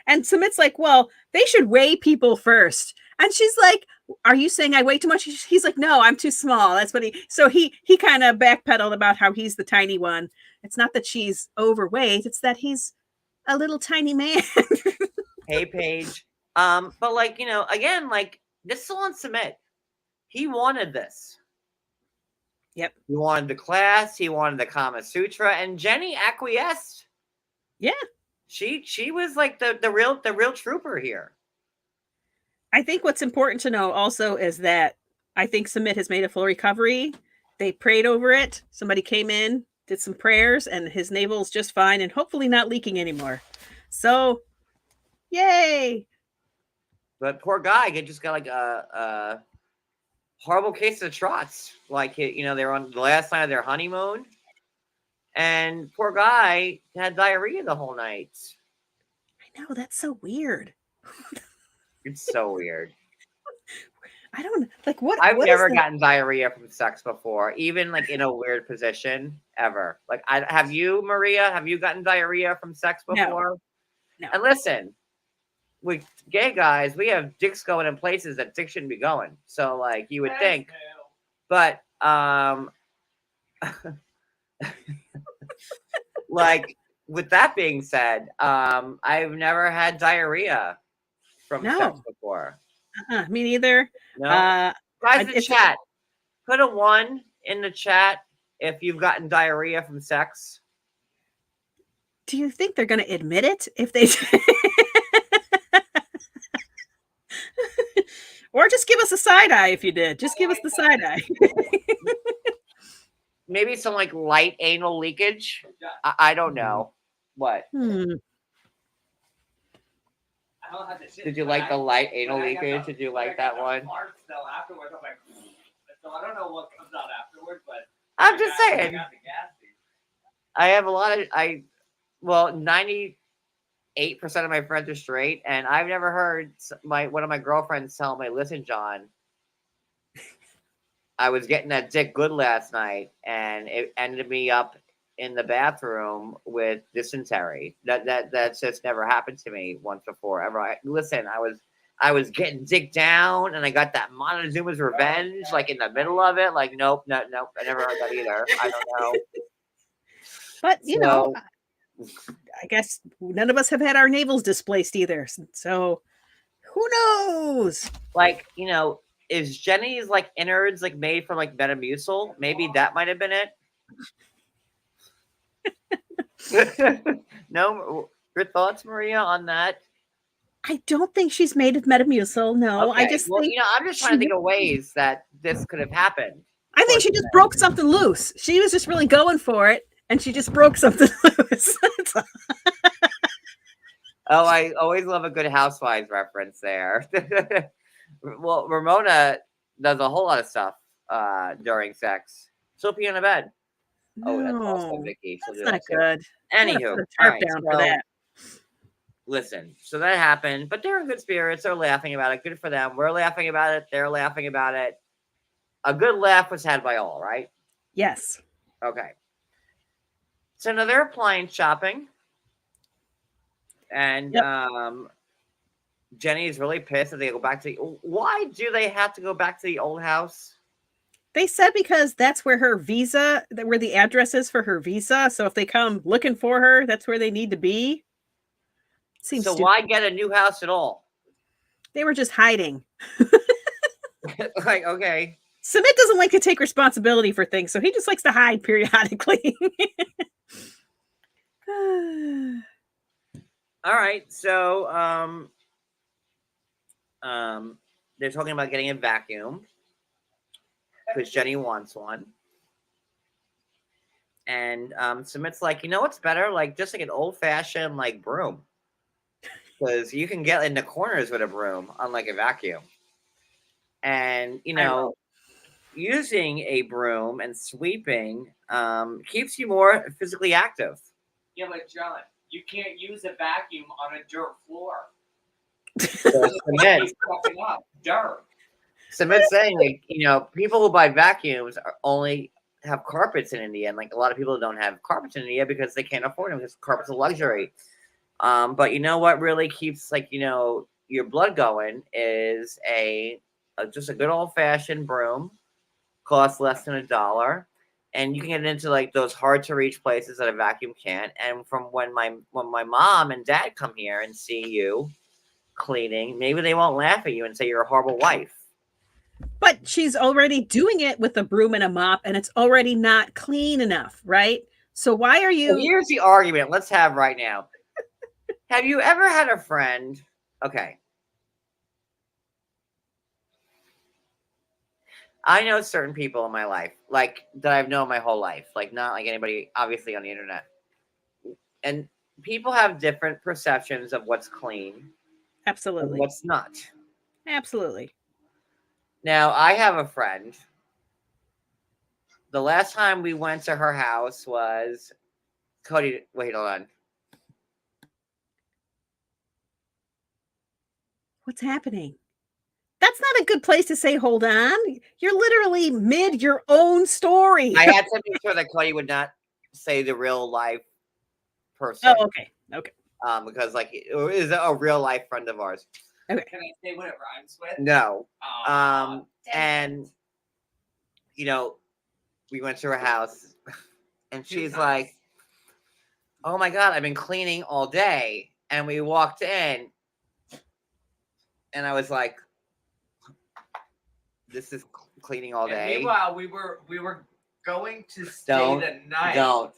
And Sumit's like, "Well, they should weigh people first." And she's like, "Are you saying I weigh too much?" He's like, "No, I'm too small." That's what he. So he kind of backpedaled about how he's the tiny one. It's not that she's overweight; it's that he's a little tiny man. Hey, Paige. But again, this is on Sumit. He wanted this. Yep. He wanted the class. He wanted the Kama Sutra, and Jenny acquiesced. Yeah. She was like the real trooper here. I think what's important to know also is that I think Sumit has made a full recovery. They prayed over it. Somebody came in, did some prayers, and his navel's just fine and hopefully not leaking anymore. So, yay! But poor guy, he just got like a horrible case of trots. Like they were on the last night of their honeymoon, and poor guy had diarrhea the whole night. I know, that's so weird. It's so weird. I don't like what I've what never is the- gotten diarrhea from sex before, even in a weird position ever. Like, have you, Maria? Have you gotten diarrhea from sex before? No. And listen, we gay guys, we have dicks going in places that dicks shouldn't be going. So, you would think, but with that being said, I've never had diarrhea from sex before. Me neither. No. Guys in the chat, put a 1 in the chat if you've gotten diarrhea from sex. Do you think they're going to admit it if they or just give us a side eye if you did? Just give us the side eye. Maybe some light anal leakage. I don't know. What? Did you like the light anal leakage? Did you like that one? Afterwards, I'm like, so I don't know what comes out afterwards, but I'm just saying. I have a lot of 98% of my friends are straight, and I've never heard one of my girlfriends tell me, "Listen, John, I was getting that dick good last night, and it ended me up in the bathroom with dysentery. That's just never happened to me once before ever. Listen, I was getting dick down, and I got that Montezuma's revenge in the middle of it. Nope, I never heard that either. I don't know. But I guess none of us have had our navels displaced either. So who knows? Is Jenny's innards made from Metamucil? Maybe that might have been it. No, your thoughts, Maria, on that? I don't think she's made of Metamucil. No, I Okay. just Well, think I'm just trying to think of ways that this could have happened. I think she just broke something loose. She was just really going for it, and she just broke something loose. Oh, I always love a good Housewives reference there. Well, Ramona does a whole lot of stuff during sex. She'll pee in a bed. Oh, that's also No, Vicky. She'll that's do not that too. good. I'm gonna Anywho, put a all tarp right. down for So that. listen, so that happened, but they're in good spirits. They're laughing about it. Good for them. We're laughing about it. They're laughing about it. A good laugh was had by all, right? Yes. Okay. So now they're appliance shopping, and Yep. Jenny is really pissed that they go back to. Why do they have to go back to the old house? They said because that's where her visa, where the address is for her visa. So if they come looking for her, that's where they need to be. Seems So stupid. why get a new house at all? They were just hiding. Like, okay. Sumit doesn't like to take responsibility for things, so he just likes to hide periodically. All right. So they're talking about getting a vacuum because Jenny wants one. And Sumit's like, what's better? Like just like an old fashioned like broom. Because you can get in the corners with a broom, unlike a vacuum. And using a broom and sweeping keeps you more physically active. Yeah, but John, you can't use a vacuum on a dirt floor. So Sumit, Up dirt. Sumit's saying, like, people who buy vacuums only have carpets in India, and like a lot of people don't have carpets in India because they can't afford them because carpet's a luxury. But you know what really keeps like your blood going is just a good old fashioned broom. Costs less than $1, and you can get into like those hard to reach places that a vacuum can't. And from when my mom and dad come here and see you cleaning, maybe they won't laugh at you and say you're a horrible wife. But she's already doing it with a broom and a mop, and it's already not clean enough, right? So why are you? So here's the argument let's have right now. Have you ever had a friend? Okay. I know certain people in my life, like that I've known my whole life, like not like anybody obviously on the internet. And people have different perceptions of what's clean and Absolutely. what's not. Absolutely. Now, I have a friend. The last time we went to her house was Cody. Wait, hold on. What's happening? That's not a good place to say, hold on. You're literally mid your own story. I had to make sure that Cody would not say the real life person. Oh, okay. Okay. Because like it is a real life friend of ours. Okay. Can I say what it rhymes with? No. Oh, And we went to her house and she's like, "Oh my God, I've been cleaning all day." And we walked in and I was like, "This is cleaning all day." Meanwhile, we were going to stay the night. Don't.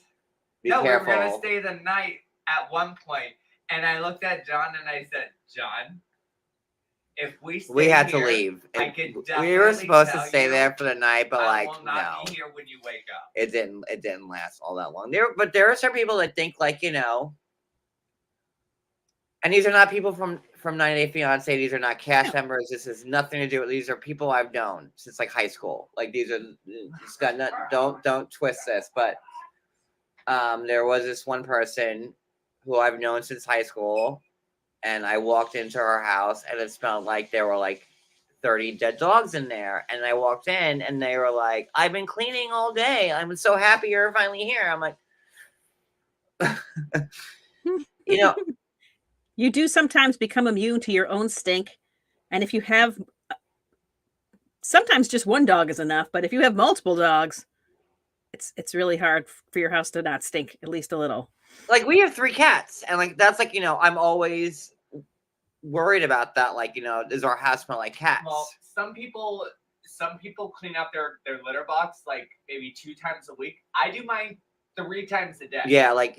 Be careful. We were gonna stay the night at one point, and I looked at John and I said, "John, if we had here, to leave. I could We were supposed to tell stay you there for the night, but I like will not no, be here when you wake up." it didn't last all that long. There are some people that think like and these are not people from 90 Day Fiance. These are not cast members. This has nothing to do with. These are people I've known since like high school. Like these are. It's got don't twist this. But there was this one person who I've known since high school, and I walked into her house, and it smelled like there were like 30 dead dogs in there. And I walked in, and they were like, "I've been cleaning all day. I'm so happy you're finally here." I'm like, You do sometimes become immune to your own stink. And if you have, sometimes just one dog is enough, but if you have multiple dogs, it's really hard for your house to not stink at least a little. Like we have 3 cats, and like that's like I'm always worried about that. Like does our house smell like cats? Well, some people clean up their litter box like maybe 2 times a week. I do mine 3 times a day. Yeah, like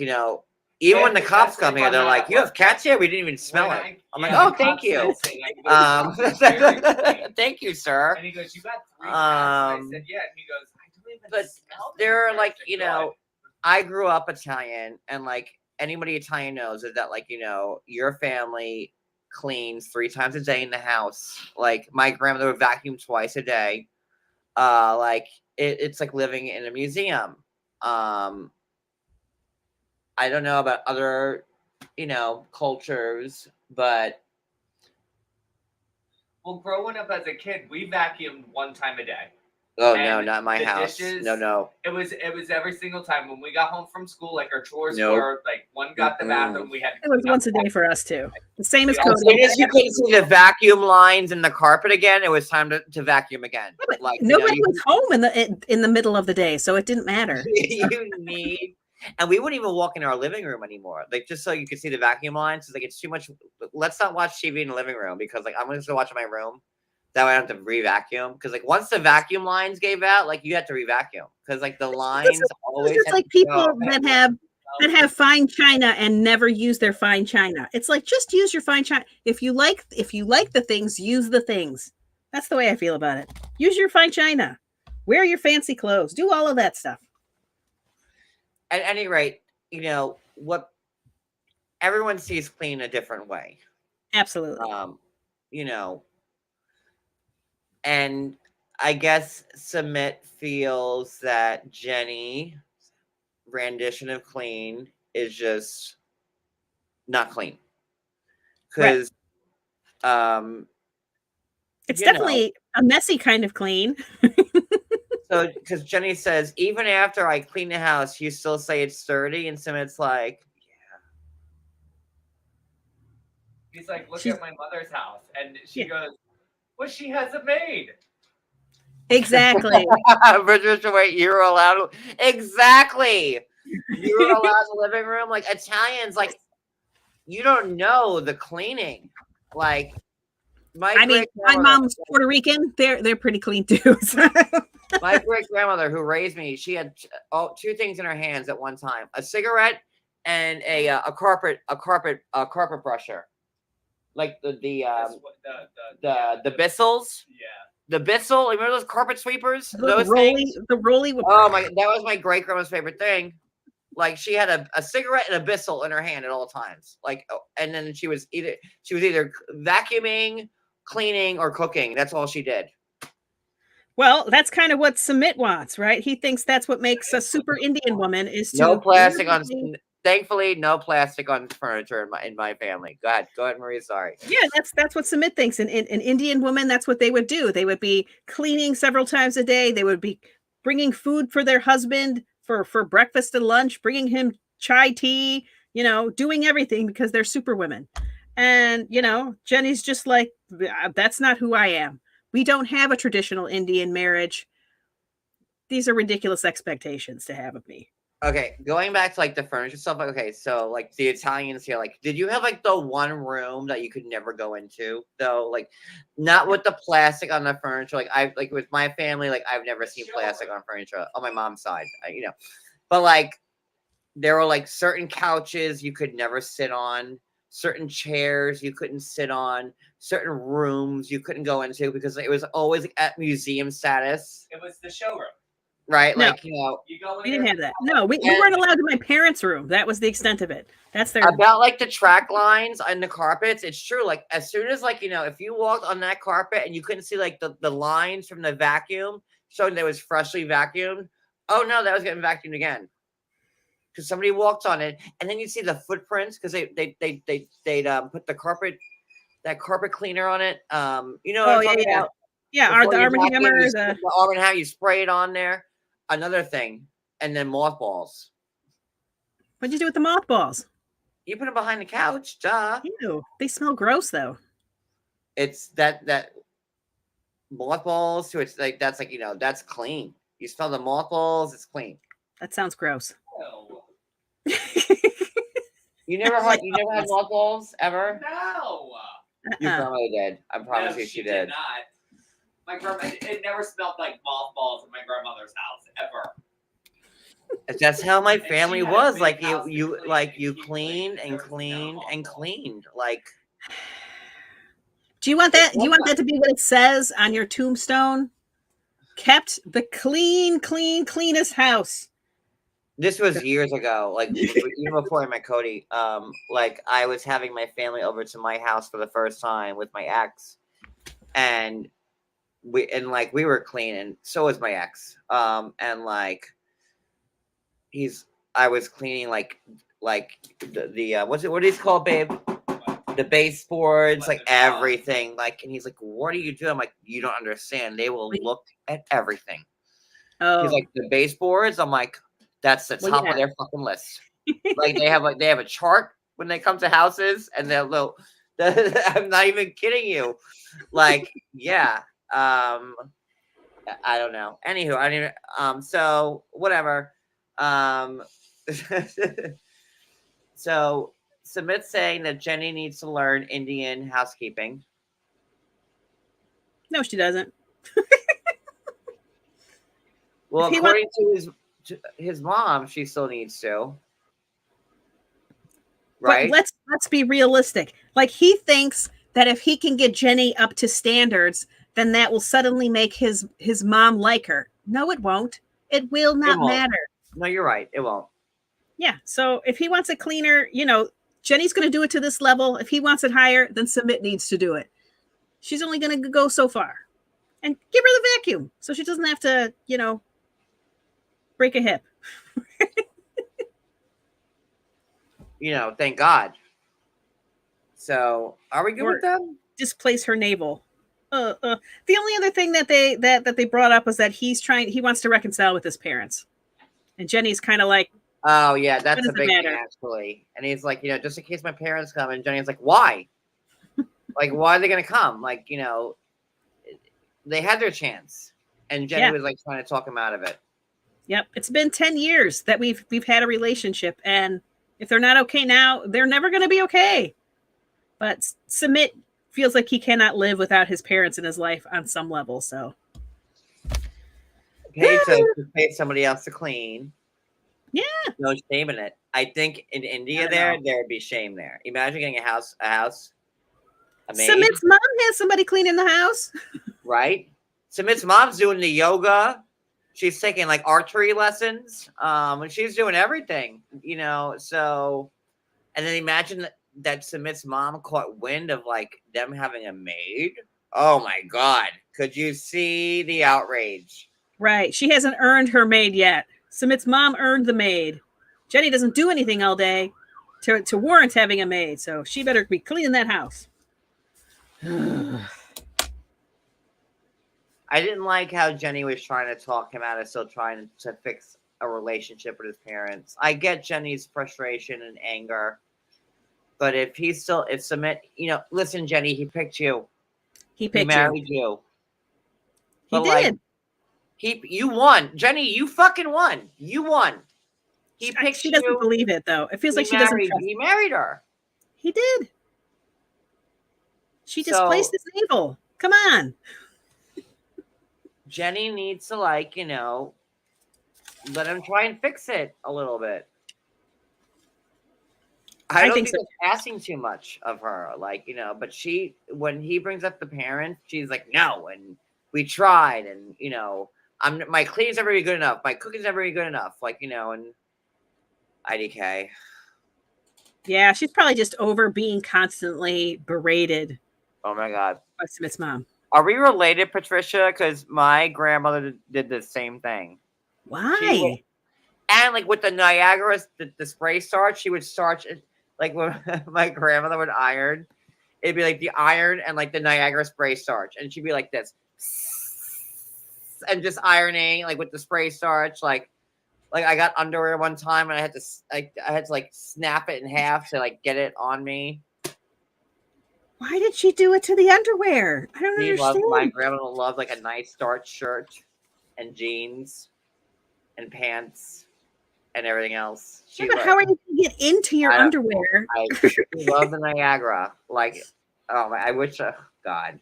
Even when the And cops that's come if here, I'm they're not like, at "You have work. cats here? We didn't even smell When it." I'm like, the "Oh, thank cops you, missing, I go, "It's very clean." thank you, sir." And he goes, "You got 3 cats?" And I said, "Yeah." And he goes, "I don't even But smell them. they're They're like, good." I grew up Italian, and like anybody Italian knows is that like your family cleans 3 times a day in the house. Like my grandmother would vacuum twice a day. Like it's like living in a museum. I don't know about other, cultures, but Well, growing up as a kid, we vacuumed 1 time a day. oh no, And not in my the house. dishes, No. It was every single time when we got home from school. Like our chores Nope. were like one got the bathroom, we had to It was clean up once a day for us too. The same as Yeah. As soon Cody. as you couldn't see the vacuum lines in the carpet again, it was time to vacuum again. Yeah, but Like nobody was home in the middle of the day, so it didn't matter. you need, and we wouldn't even walk in our living room anymore. Like just so you could see the vacuum lines. It's like it's too much. Let's not watch TV in the living room because like I'm gonna just go watch in my room. That way I don't have to re-vacuum because like once the vacuum lines gave out, like you had to re-vacuum because like the lines always It's had like to people go. that have fine china and never use their fine china. It's like just use your fine china. If you like the things, use the things. That's the way I feel about it. Use your fine china. Wear your fancy clothes. Do all of that stuff. At any rate, what everyone sees clean a different way. Absolutely. And I guess Sumit feels that Jenny's rendition of clean is just not clean. Because it's definitely a messy kind of clean. So because Jenny says, even after I clean the house, you still say it's dirty, and Sumit's like, He's like, look at my mother's house. And she goes, well, she has a maid. Exactly. Patricia, wait, you're allowed to, exactly. You're allowed in the living room. Like Italians, like you don't know the cleaning. Like my mom's Puerto Rican. They're pretty clean too. So. My great grandmother who raised me, she had 2 things in her hands at one time: a cigarette and a carpet brusher. Like the Bissels. Yeah. The Bissell. Remember those carpet sweepers? The rolly. Oh my! That was my great grandma's favorite thing. Like she had a cigarette and a Bissell in her hand at all times. Like, and then she was either vacuuming, cleaning, or cooking. That's all she did. Well, that's kind of what Sumit wants, right? He thinks that's what makes a super Indian woman is to no plastic on. Thankfully, no plastic on furniture in my family. Go ahead, Marie. Sorry. Yeah, that's what Sumit thinks. An Indian woman, that's what they would do. They would be cleaning several times a day. They would be bringing food for their husband for breakfast and lunch, bringing him chai tea. Doing everything because they're super women. And Jenny's just like, that's not who I am. We don't have a traditional Indian marriage. These are ridiculous expectations to have of me. Okay, going back to like the furniture stuff. Okay, so like the Italians here, like, did you have like the one room that you could never go into though? Like, not with the plastic on the furniture. Like with my family, like I've never seen plastic on furniture on my mom's side. But like there were like certain couches you could never sit on, certain chairs you couldn't sit on, certain rooms you couldn't go into because it was always like, at museum status. It was the showroom. Right, no, like you go. We didn't have that. No, we weren't allowed to my parents' room. That was the extent of it. That's their about like the track lines on the carpets. It's true. Like as soon as like if you walked on that carpet and you couldn't see like the lines from the vacuum showing that it was freshly vacuumed. Oh no, that was getting vacuumed again because somebody walked on it, and then you see the footprints because they'd put the carpet cleaner on it. You know what I'm talking about? Yeah, the Arm & Hammer. The Arm & Hammer, you spray it on there. Another thing, and then mothballs. What'd you do with the mothballs? You put them behind the couch, duh. Ew, they smell gross though. It's that mothballs. So it's like that's like that's clean. You smell the mothballs, it's clean. That sounds gross. No. You never had mothballs ever? No. Your grandmother did. I promise you, she did. Not. My grandma. It never smelled like mothballs in my grandmother's house ever. That's how my And she family had a was. big Like house you to like clean, you and she cleaned and cleaned cleaned and awful. cleaned. Like Do you want it that? Do you want that to be what it says on your tombstone? Kept the cleanest house. this was years ago, like even before I met Cody. Like I was having my family over to my house for the first time with my ex, and we were clean, and so was my ex. And like I was cleaning like the what's it? What is it called, babe? The baseboards, like everything. Like, and he's like, "What are you doing?" I'm like, "You don't understand. They will look at everything." He's Oh, like, "The baseboards." I'm like, "That's the well, top of yeah. their fucking list." Like they have a chart when they come to houses, and they'll. I'm not even kidding you. Like, yeah. I don't know. Anywho, I didn't. So whatever. Um. So Sumit's saying that Jenny needs to learn Indian housekeeping. No, she doesn't. Well, If he wants, according to his mom, she still needs to, but right? let's be realistic. Like he thinks that if he can get Jenny up to standards, then that will suddenly make his mom like her. No, it won't. It will It not won't. matter. No, you're right. It won't. Yeah. So if he wants a cleaner, Jenny's going to do it to this level. If he wants it higher, then Submit needs to do it. She's only going to go so far. And give her the vacuum so she doesn't have to, break a hip. Thank God. So, are we good Or with them? displace her navel. The only other thing that they brought up was that he wants to reconcile with his parents. And Jenny's kind of like, Oh, yeah, what that's does a it big thing, matter? actually. And he's like, just in case my parents come. And Jenny's like, why? Like, why are they going to come? Like, they had their chance. And Jenny Yeah. was like trying to talk him out of it. Yep. It's been 10 years that we've had a relationship. And if they're not okay now, they're never going to be okay. But Submit feels like he cannot live without his parents in his life on some level. So Pay somebody else to clean. yeah, No shame in it. I think in India there would be shame there. Imagine getting a house, a maid, Submit's mom has somebody cleaning the house. right? Sumit's mom's doing the yoga. She's taking like archery lessons. And she's doing everything, so and then imagine that Sumit's mom caught wind of like them having a maid. Oh my God. Could you see the outrage? Right. She hasn't earned her maid yet. Submit's mom earned the maid. Jenny doesn't do anything all day to warrant having a maid, so she better be cleaning that house. I didn't like how Jenny was trying to talk him out of still trying to fix a relationship with his parents. I get Jenny's frustration and anger, but if Sumit, listen, Jenny, he picked you. He He picked married you. He But like, did. you won, Jenny. You fucking won. You won. He picked She doesn't you. believe it though. It feels like she doesn't trust. He married her. He did. She So- displaced his navel. Come on. Jenny needs to let him try and fix it a little bit. I don't think so. that's asking too much of her, but when he brings up the parents, she's like, no, and we tried, and my cleaning's never really good enough, my cooking's never really good enough, and IDK. Yeah, she's probably just over being constantly berated Oh my God. by Smith's mom. Are we related, Patricia? Because my grandmother did the same thing. Why? And like with the Niagara, the spray starch, she would starch it. Like when my grandmother would iron, it'd be like the iron and like the Niagara spray starch, and she'd be like this, and just ironing like with the spray starch. Like I got underwear one time, and I had to like snap it in half to like get it on me. Why did she do it to the underwear? I don't understand. My grandmother loved like a nice starch shirt and jeans and pants and everything else. Yeah, but how are you going to get into your underwear? I love the Niagara. Like, I wish, God.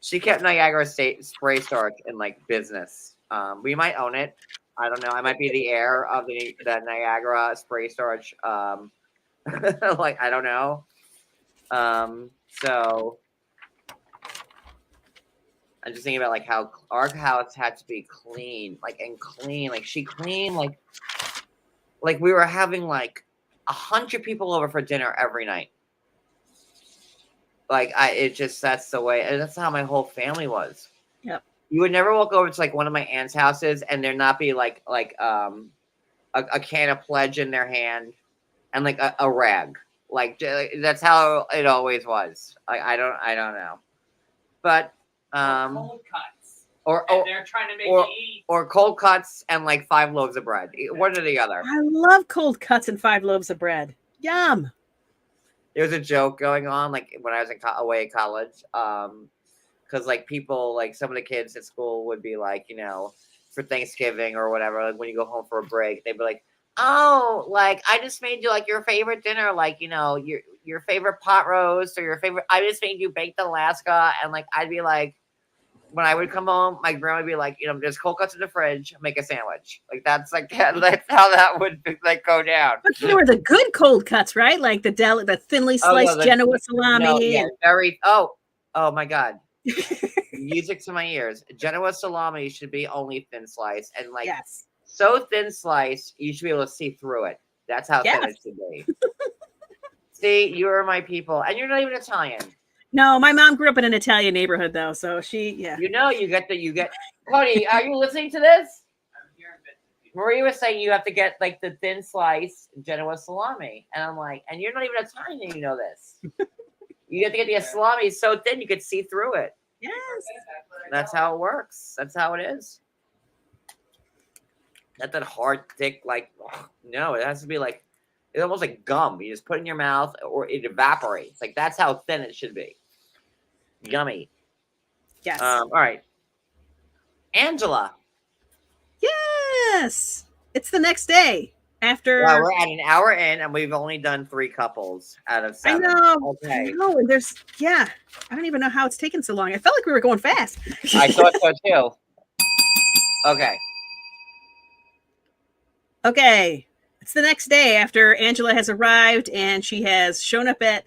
She kept Niagara spray starch in like business. We might own it. I don't know. I might be the heir of the Niagara spray storage. Like I don't know. So I'm just thinking about like how our house had to be clean, like and clean. Like she cleaned like we were having like 100 people over for dinner every night. Like that's the way, and that's how my whole family was. Yep. You would never walk over to like one of my aunt's houses and there not be like a can of Pledge in their hand and like a rag. Like that's how it always was. I don't know, but cold cuts. or They're trying to make you eat. Or cold cuts and like 5 loaves of bread. One or the other. I love cold cuts and 5 loaves of bread. Yum. There was a joke going on like when I was away at college. Because like people, like some of the kids at school would be like, you know, for Thanksgiving or whatever, like when you go home for a break, they'd be like, oh, like I just made you like your favorite dinner, like, you know, your favorite pot roast or your favorite, I just made you baked Alaska. And like, I'd be like, when I would come home, my grandma would be like, you know, there's cold cuts in the fridge, make a sandwich. Like that's like that's how that would like go down. But they were the good cold cuts, right? Like the thinly sliced Genoa salami. No, yeah, very. Oh my God. Music to my ears. Genoa salami should be only thin slice, and like so thin slice, you should be able to see through it. That's how thin it should be. See, you are my people, and you're not even Italian. No, my mom grew up in an Italian neighborhood, though, so You know, you get. Cody, are you listening to this? I'm hearing bits and pieces. Marie was saying you have to get like the thin slice Genoa salami, and I'm like, and you're not even Italian, and you know this. You have to get the salami so thin you could see through it. Yes, that's how it works. That's how it is. Not that hard, thick, like no. It has to be like it's almost like gum. You just put it in your mouth, or it evaporates. Like that's how thin it should be. Yummy. Yes. All right. Angela. Yes. It's the next day after. Well, we're at an hour in, and we've only done 3 couples out of 7. I know. Okay. No, and there's I don't even know how it's taken so long. I felt like we were going fast. I thought so too. Okay. Okay. It's the next day after Angela has arrived and she has shown up at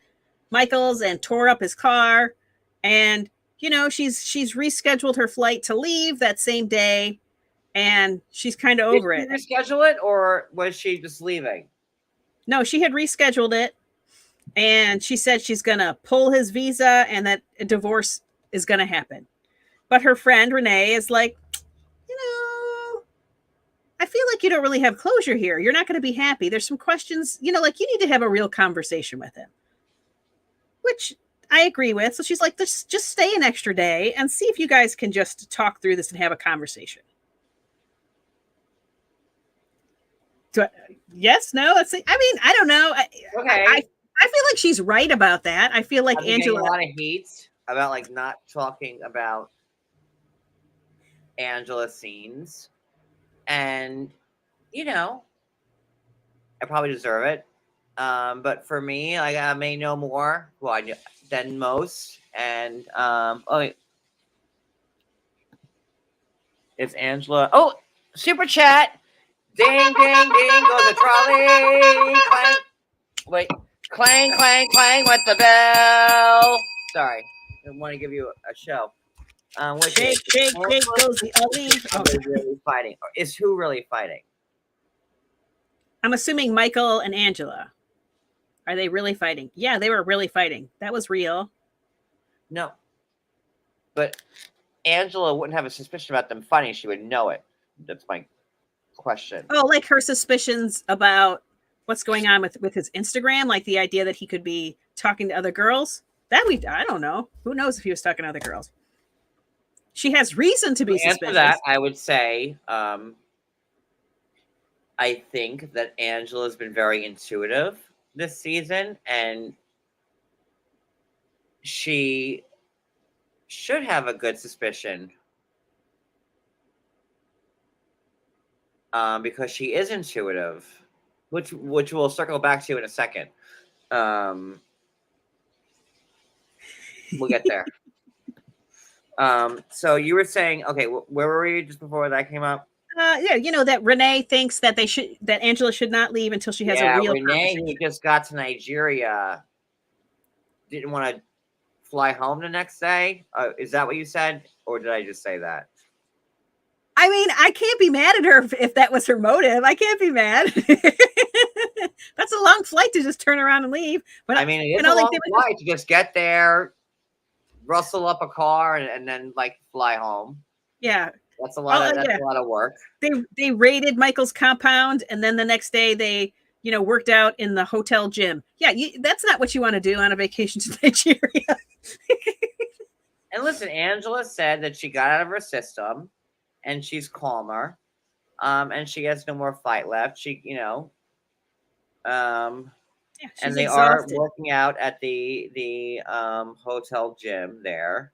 Michael's and tore up his car. And, you know, she's rescheduled her flight to leave that same day. And she's kind of over it. Did she reschedule it, or was she just leaving? No, she had rescheduled it. And she said she's going to pull his visa and that a divorce is going to happen. But her friend, Renee, is like, you know, I feel like you don't really have closure here. You're not going to be happy. There's some questions, you know, like you need to have a real conversation with him, which I agree with. So she's like, just stay an extra day and see if you guys can just talk through this and have a conversation. Yes, no, let's see. I mean, I don't know. Okay. I feel like she's right about that. I feel like Angela a lot of heat about like not talking about Angela scenes, and you know, I probably deserve it. But for me, like I may know more than most, and it's Angela. Oh, super chat. Ding, ding, ding, goes the trolley. Clang. Wait. Clang, clang, clang with the bell. Sorry. I want to give you a show. Shake goes the olive. Really fighting. Is who really fighting? I'm assuming Michael and Angela. Are they really fighting? Yeah, they were really fighting. That was real. No. But Angela wouldn't have a suspicion about them fighting. She would know it. That's my question. Oh, like her suspicions about what's going on with his Instagram, like the idea that he could be talking to other girls. I don't know. Who knows if he was talking to other girls? She has reason to be suspicious. After that, I would say, I think that Angela's been very intuitive this season, and she should have a good suspicion. Because she is intuitive, which we'll circle back to in a second. We'll get there. So you were saying, okay, where were you just before that came up? Yeah, you know that Renee thinks that Angela should not leave until she has a real Renee, conversation. who just got to Nigeria, didn't want to fly home the next day. Is that what you said, or did I just say that? I mean, I can't be mad at her if that was her motive. I can't be mad. That's a long flight to just turn around and leave. But I mean, it is a long flight to just get there, rustle up a car, and then like fly home. Yeah, that's a lot of work. They raided Michael's compound, and then the next day they worked out in the hotel gym. Yeah, that's not what you want to do on a vacation to Nigeria. And listen, Angela said that she got out of her system, and she's calmer, and she has no more fight left. And they exhausted. are working out at the hotel gym there,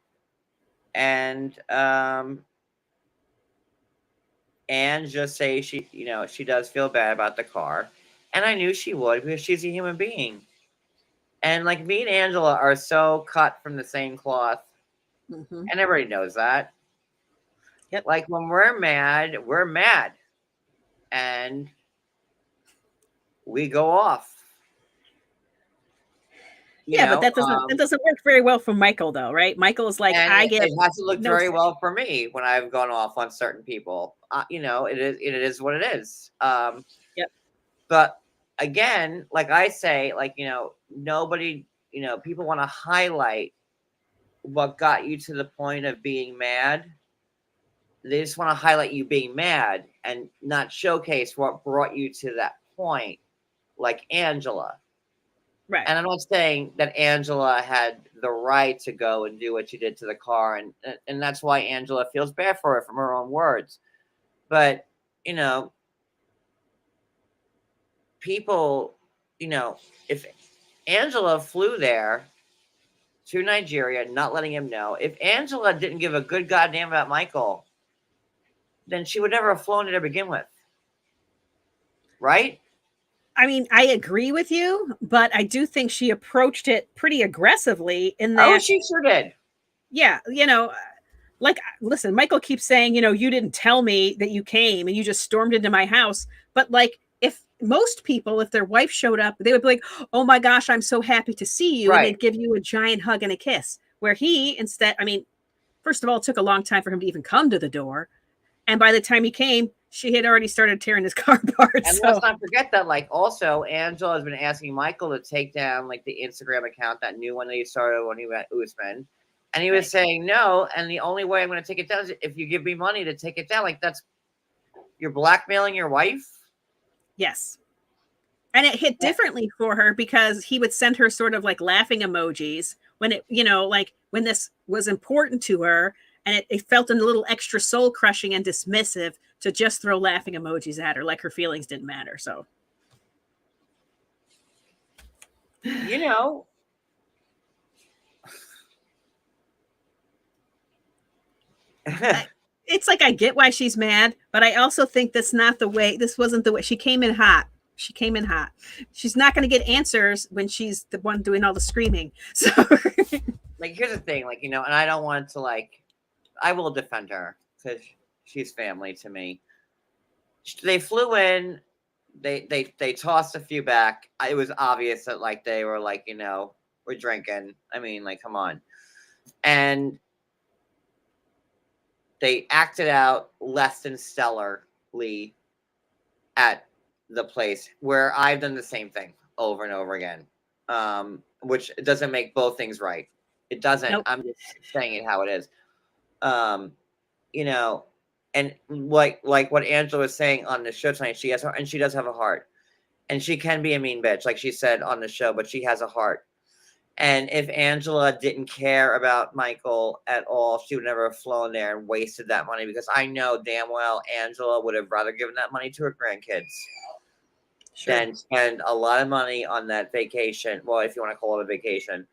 and just say she does feel bad about the car, and I knew she would because she's a human being, and like me and Angela are so cut from the same cloth, and everybody knows that. Yep. Like when we're mad, and we go off. But that doesn't work very well for Michael, though, right? Michael is like, it hasn't looked very well for me when I've gone off on certain people. It is what it is. Yep. But again, like I say, nobody, people want to highlight what got you to the point of being mad. They just want to highlight you being mad and not showcase what brought you to that point, like Angela. Right. And I'm not saying that Angela had the right to go and do what she did to the car, and that's why Angela feels bad for it from her own words. But, people, if Angela flew there to Nigeria, not letting him know, if Angela didn't give a good goddamn about Michael, then she would never have flown there to begin with. Right? I mean, I agree with you, but I do think she approached it pretty aggressively in that. Oh, she sure did. Yeah, listen, Michael keeps saying, you didn't tell me that you came and you just stormed into my house. But like, if most people, if their wife showed up, they would be like, oh my gosh, I'm so happy to see you. Right. And they'd give you a giant hug and a kiss. Where he instead, I mean, first of all, it took a long time for him to even come to the door. And by the time he came, she had already started tearing his car apart. And let's not forget that, also, Angela has been asking Michael to take down, the Instagram account, that new one that he started when he went Usman. And he was saying no, and the only way I'm going to take it down is if you give me money to take it down. You're blackmailing your wife? Yes. And it hit differently for her because he would send her sort of laughing emojis when it, when this was important to her. And it felt a little extra soul crushing and dismissive to just throw laughing emojis at her, like her feelings didn't matter. So, it's like I get why she's mad, but I also think this wasn't the way. She came in hot. She's not going to get answers when she's the one doing all the screaming. So, here's the thing, and I don't want to I will defend her because she's family to me. They flew in, they tossed a few back. It was obvious that they were we're drinking. I mean, come on. And they acted out less than stellarly at the place, where I've done the same thing over and over again. Which doesn't make both things right. It doesn't. Nope. I'm just saying it how it is. And like what Angela was saying on the show tonight, she does have a heart, and she can be a mean bitch, like she said on the show, but she has a heart. And if Angela didn't care about Michael at all, she would never have flown there and wasted that money, because I know damn well Angela would have rather given that money to her grandkids than spend a lot of money on that vacation. Well, if you want to call it a vacation,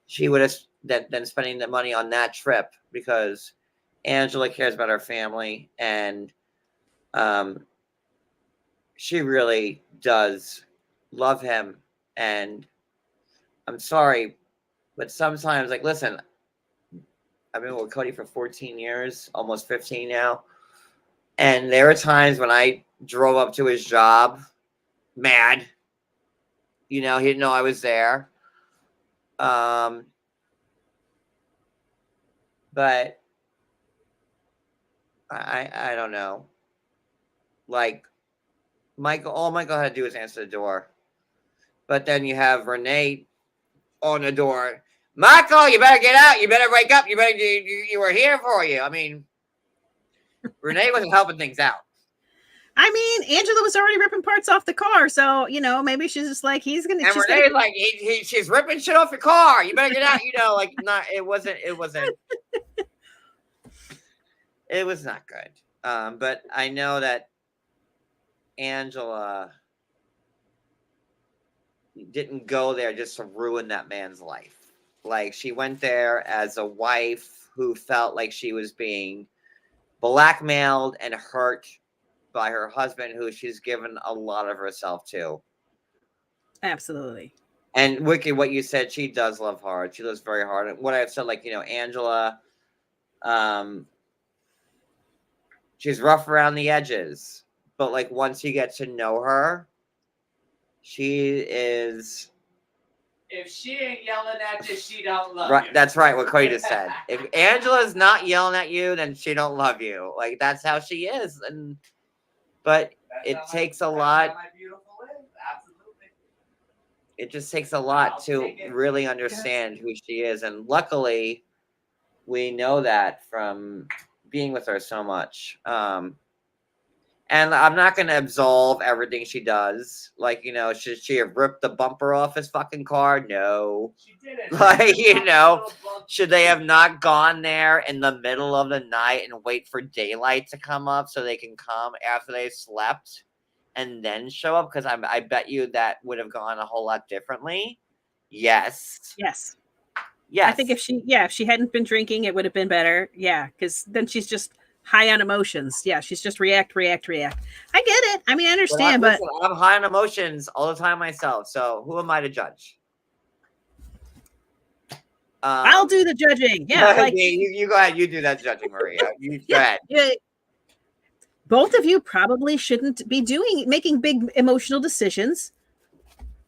she would have than spending the money on that trip, because Angela cares about her family, and she really does love him. And I'm sorry, but sometimes, listen, I've been with Cody for 14 years, almost 15 now. And there were times when I drove up to his job mad. You know, he didn't know I was there. But I don't know. Like Michael, all Michael had to do was answer the door. But then you have Renee on the door. Michael, you better get out. You better wake up. You were here for you. I mean, Renee wasn't helping things out. I mean, Angela was already ripping parts off the car, so you know maybe she's just like he's gonna. And Renee's like, she's ripping shit off your car. You better get out. You know, like not. It wasn't. It was not good. But I know that Angela didn't go there just to ruin that man's life. Like she went there as a wife who felt like she was being blackmailed and hurt by her husband, who she's given a lot of herself to. Absolutely. And Wicked, what you said, she does love hard. She lives very hard. And what I've said, like, you know, Angela, she's rough around the edges, but like once you get to know her, she is. If she ain't yelling at you, she don't love Right, you. that's right. What Cody just said. If Angela's not yelling at you, then she don't love you. Like that's how she is. But it takes a lot. My beautiful is. Absolutely. It just takes a lot I'll to take it. really understand who she is, and luckily, we know that from being with her so much. And I'm not going to absolve everything she does. Like, you know, should she have ripped the bumper off his fucking car? No. She didn't. Like, you know, should they have not gone there in the middle of the night and wait for daylight to come up so they can come after they slept and then show up? Because I bet you that would have gone a whole lot differently. Yes. Yes. Yes. I think if she hadn't been drinking, it would have been better. Yeah, because then she's just high on emotions. Yeah, she's just react. I get it. I mean, I understand, but I'm high on emotions all the time myself. So who am I to judge? I'll do the judging. Yeah, like you go ahead. You do that judging, Maria. Go ahead. Yeah. Both of you probably shouldn't be making big emotional decisions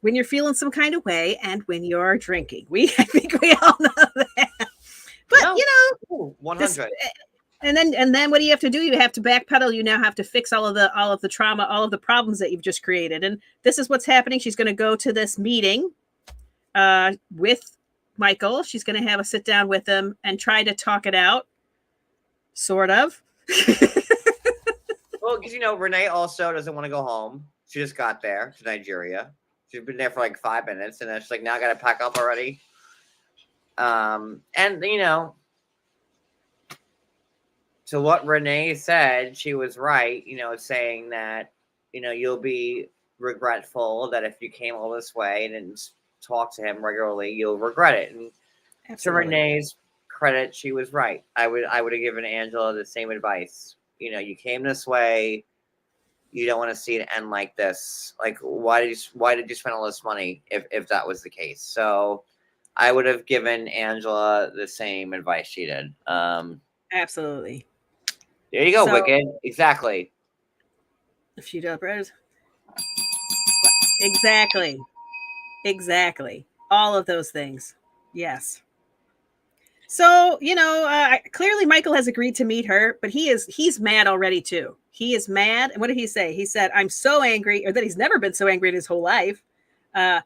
when you're feeling some kind of way and when you're drinking. I think we all know that. But No. you know, 100. And then what do you have to do? You have to backpedal. You now have to fix all of the trauma, all of the problems that you've just created. And this is what's happening. She's going to go to this meeting with Michael. She's going to have a sit down with him and try to talk it out. Sort of. Well, because, you know, Renee also doesn't want to go home. She just got there to Nigeria. She's been there for like 5 minutes. And then she's like, now I got to pack up already. And, you know, to what Renee said, she was right, you know, saying that, you know, you'll be regretful that if you came all this way and didn't talk to him regularly, you'll regret it. And Absolutely. to Renee's credit, she was right. I would have given Angela the same advice. You know, you came this way. You don't want to see it end like this. Like, why did you spend all this money if that was the case? So I would have given Angela the same advice she did. Absolutely. There you go, Wicked. Exactly. A few bread. Exactly. All of those things. Yes. So, you know, clearly Michael has agreed to meet her, but he's mad already too. He is mad. And what did he say? He said, I'm so angry, or that he's never been so angry in his whole life.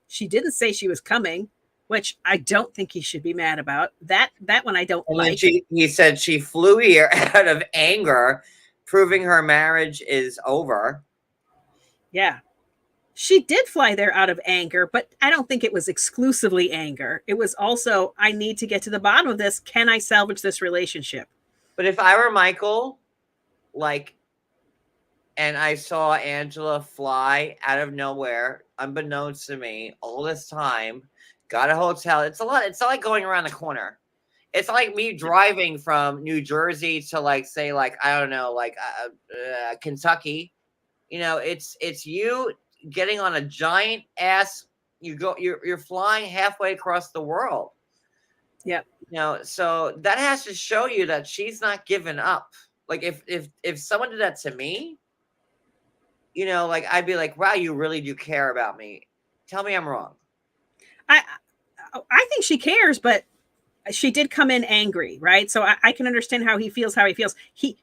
She didn't say she was coming, which I don't think he should be mad about. That one I don't like. He said she flew here out of anger, proving her marriage is over. Yeah. She did fly there out of anger, but I don't think it was exclusively anger. It was also, I need to get to the bottom of this. Can I salvage this relationship? But if I were Michael, like, and I saw Angela fly out of nowhere, unbeknownst to me, all this time, got a hotel. It's a lot. It's not like going around the corner. It's like me driving from New Jersey to, like, say, like, I don't know, like Kentucky. You know, it's you getting on a giant ass. You're flying halfway across the world. Yep. You know, so that has to show you that she's not giving up. like if someone did that to me, you know, like I'd be like, wow, you really do care about me. Tell me I'm wrong. I think she cares, but she did come in angry, right? So I can understand how he feels.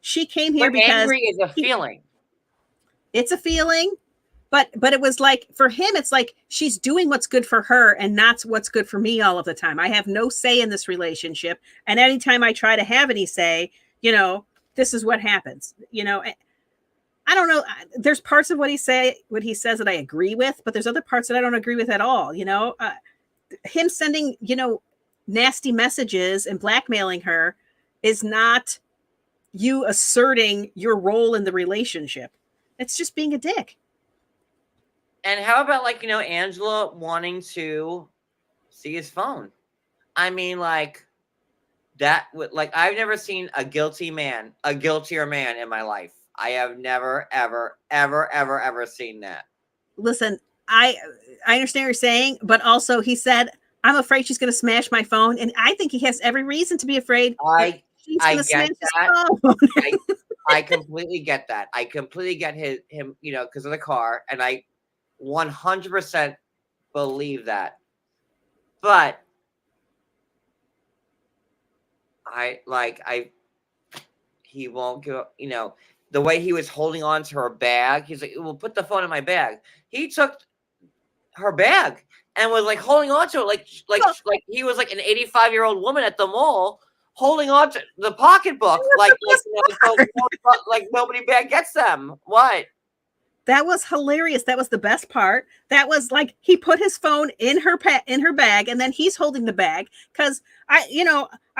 She came here But because angry is a feeling. it's a feeling, but it was like for him, it's like she's doing what's good for her and not what's good for me all of the time. I have no say in this relationship, and anytime I try to have any say, you know, this is what happens. You know, I don't know. There's parts of what he says that I agree with, but there's other parts that I don't agree with at all. You know, him sending, you know, nasty messages and blackmailing her is not you asserting your role in the relationship. It's just being a dick. And how about, like, you know, Angela wanting to see his phone? I mean, like, that would, like, I've never seen a guiltier man in my life. I have never, ever seen that. Listen, I understand what you're saying, but also he said, I'm afraid she's going to smash my phone. And I think he has every reason to be afraid that she's going to smash his phone. I completely get that. I completely get him, you know, because of the car. And I 100% believe that. But he won't give up, you know, the way he was holding on to her bag. He's like, well, put the phone in my bag. He took her bag and was like holding on to it like he was like an 85-year-old woman at the mall holding on to the pocketbook like nobody bag gets them. What? That was hilarious. That was the best part. That was like he put his phone in her bag, and then he's holding the bag because I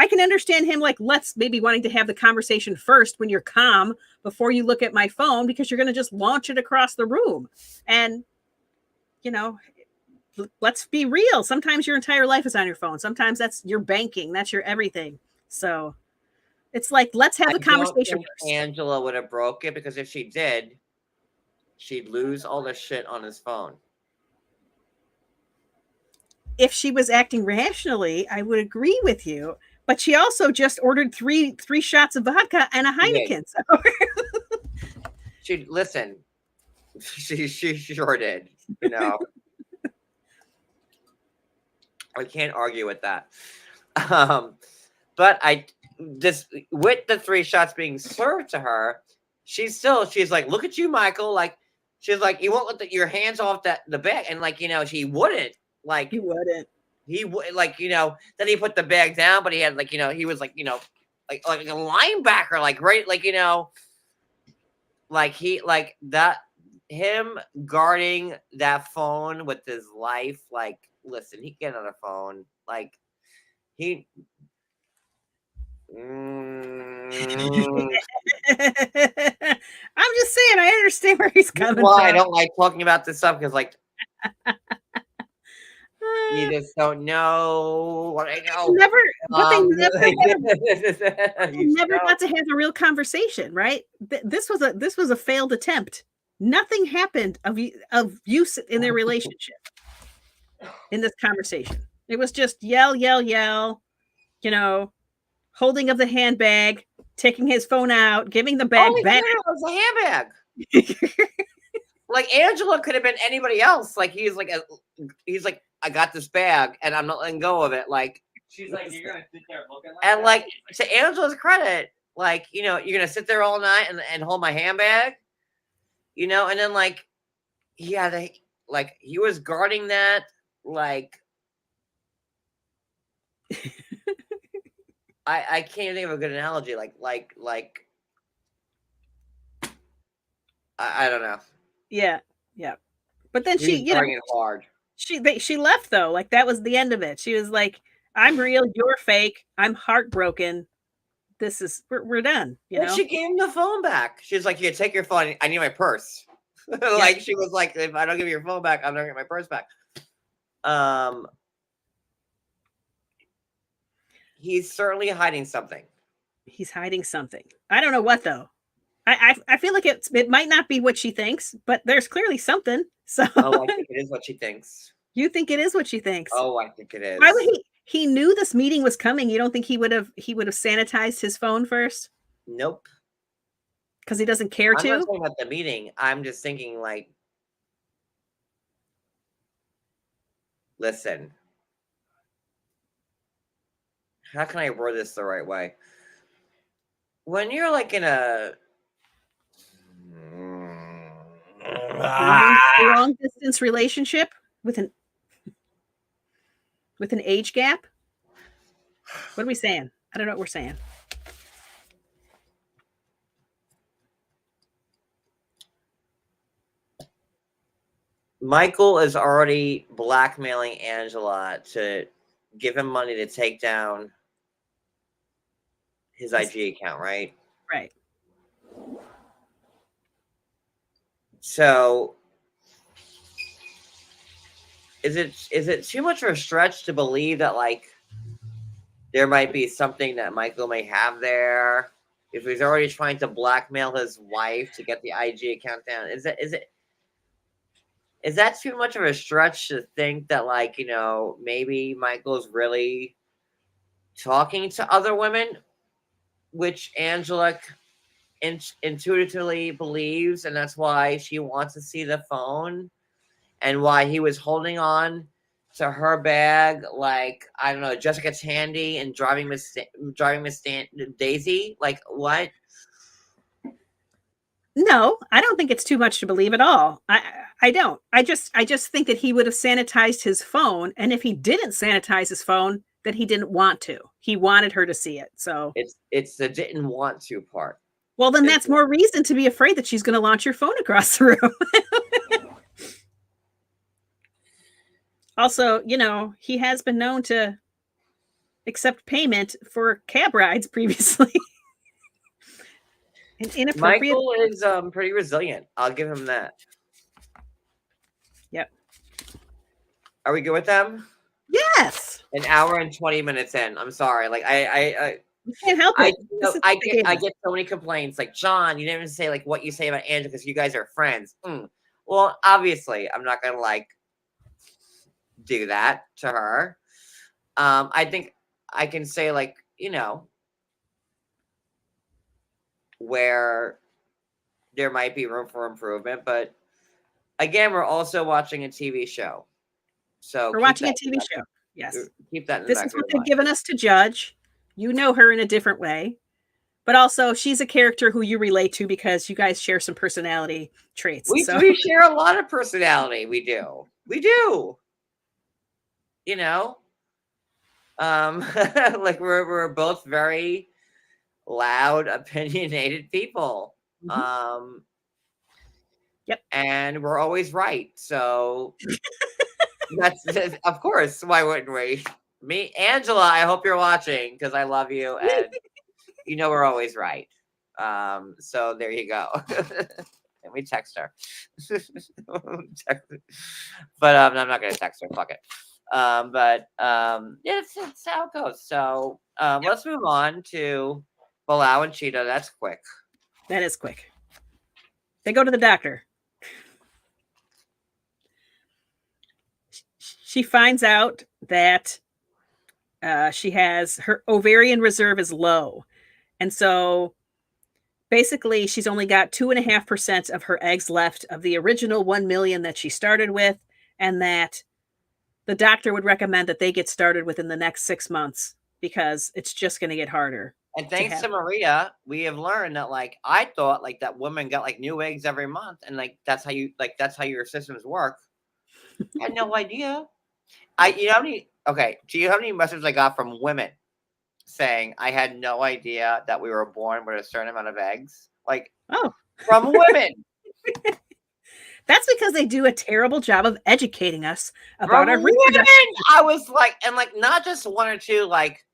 can understand him like let's maybe wanting to have the conversation first when you're calm before you look at my phone because you're going to just launch it across the room. And you know, let's be real. Sometimes your entire life is on your phone. Sometimes that's your banking. That's your everything. So it's like let's have the conversation first. Angela would have broke it because if she did, she'd lose all the shit on his phone. If she was acting rationally, I would agree with you. But she also just ordered three shots of vodka and a Heineken. So. She listen. She sure did. You know, I can't argue with that. But with the 3 shots being served to her, she's like, look at you, Michael. Like, she's like, you won't let your hands off the bag, and like, you know, she wouldn't. Like, he wouldn't. He would, like, you know. Then he put the bag down, but he had like, you know, he was like, you know, like a linebacker, like right, like, you know, like he like that. Him guarding that phone with his life, like, listen, he can get another phone, like he. I'm just saying, I understand where he's coming from. I don't like talking about this stuff because, like, you just don't know what I know. They never got to have a real conversation, right? This was a failed attempt. Nothing happened of use in their relationship in this conversation. It was just yell, you know, holding of the handbag, taking his phone out, giving the bag back. It was a handbag. Like, Angela could have been anybody else. Like, he's like, I got this bag and I'm not letting go of it. Like, she's like, you're gonna sit there looking like and that? like, to Angela's credit, like, you know, you're gonna sit there all night and hold my handbag, you know, and then like, yeah, like he was guarding that, like. I can't even think of a good analogy. Like I don't know. Yeah. But then she, you know, hard. She left though. Like that was the end of it. She was like, "I'm real, you're fake. I'm heartbroken. This is we're done." You know. She gave him the phone back. She's like, "You take your phone. I need my purse." Like, she was like, "If I don't give you your phone back, I'm not gonna get my purse back." He's certainly hiding something. He's hiding something. I don't know what though. I feel like it might not be what she thinks, but there's clearly something. So I think it is what she thinks. You think it is what she thinks? Oh, I think it is. Why would he knew this meeting was coming? You don't think he would have sanitized his phone first? Nope. Because he doesn't care I'm not to? talking about the meeting. I'm just thinking, like, listen, how can I word this the right way? When you're like in a Long distance relationship with an age gap? What are we saying? I don't know what we're saying. Michael is already blackmailing Angela to give him money to take down his IG account, right? Right. So is it too much of a stretch to believe that, like, there might be something that Michael may have there? If he's already trying to blackmail his wife to get the IG account down, is that too much of a stretch to think that, like, maybe Michael's really talking to other women, which Angela intuitively believes, and that's why she wants to see the phone, and why he was holding on to her bag like, I don't know, Jessica Tandy and driving Miss Daisy? Like, what? No, I don't think it's too much to believe at all. I don't. I just think that he would have sanitized his phone, and if he didn't sanitize his phone, that he didn't want to. He wanted her to see it. So It's the didn't want to part. well, then that's more reason to be afraid that she's going to launch your phone across the room. Also, he has been known to accept payment for cab rides previously. And inappropriate. Michael is pretty resilient. I'll give him that. Yep. Are we good with them? Yes. An hour and 20 minutes in. I'm sorry. Like, You can't help it. I get so many complaints. Like, John, you didn't even say like what you say about Angela because you guys are friends. Well, obviously, I'm not gonna like do that to her. I think I can say, like, where there might be room for improvement, but again, we're also watching a TV show. So we're watching a TV show. Yes. Keep that in the This back is of your what they've mind. given us to judge. You know her in a different way. But also, she's a character who you relate to because you guys share some personality traits. We share a lot of personality. We do. Like we're both very loud, opinionated people. Yep. And we're always right. So that's of course. Why wouldn't we? Me, Angela, I hope you're watching because I love you, and we're always right. So there you go. Let me text her. But I'm not gonna text her. Fuck it. Yeah, it's how it goes. So let's move on to Bilal and Shaeeda. That's quick. That is quick. They go to the doctor. She finds out that she has her ovarian reserve is low. And so basically she's only got 2.5% of her eggs left of the original 1 million that she started with. And that the doctor would recommend that they get started within the next 6 months because it's just going to get harder. And thanks to Maria, we have learned that, like, I thought like that woman got like new eggs every month, and like that's how your systems work. I had no idea. Do you have any messages I got from women saying I had no idea that we were born with a certain amount of eggs? Like, from women. That's because they do a terrible job of educating us about our reproduction. I was like, and like not just one or two, like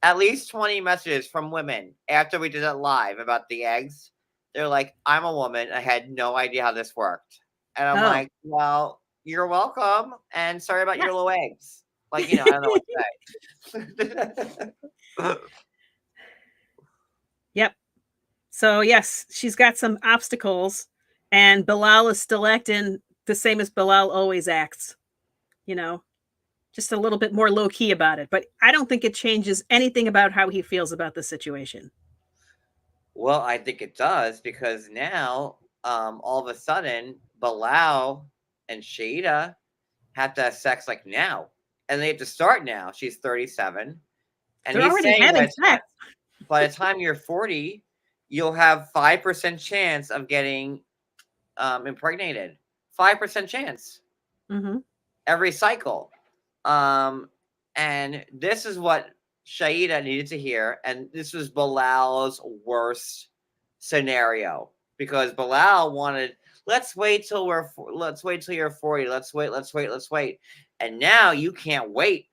at least 20 messages from women after we did it live about the eggs. They're like, I'm a woman. I had no idea how this worked. And I'm like, well, you're welcome. And sorry about your little eggs. Like, I don't know what to say. Yep. So, yes, she's got some obstacles. And Bilal is still acting the same as Bilal always acts. Just a little bit more low-key about it. But I don't think it changes anything about how he feels about the situation. Well, I think it does because now, all of a sudden, Bilal and Shaeeda have to have sex like now, and they have to start now. She's 37, and They're he's already saying having sex. by the time you're 40, you'll have 5% chance of getting impregnated. 5% chance Mm-hmm. every cycle. And this is what Shaeeda needed to hear, and this was Bilal's worst scenario because Bilal wanted, let's wait till you're 40, let's wait, and now you can't wait.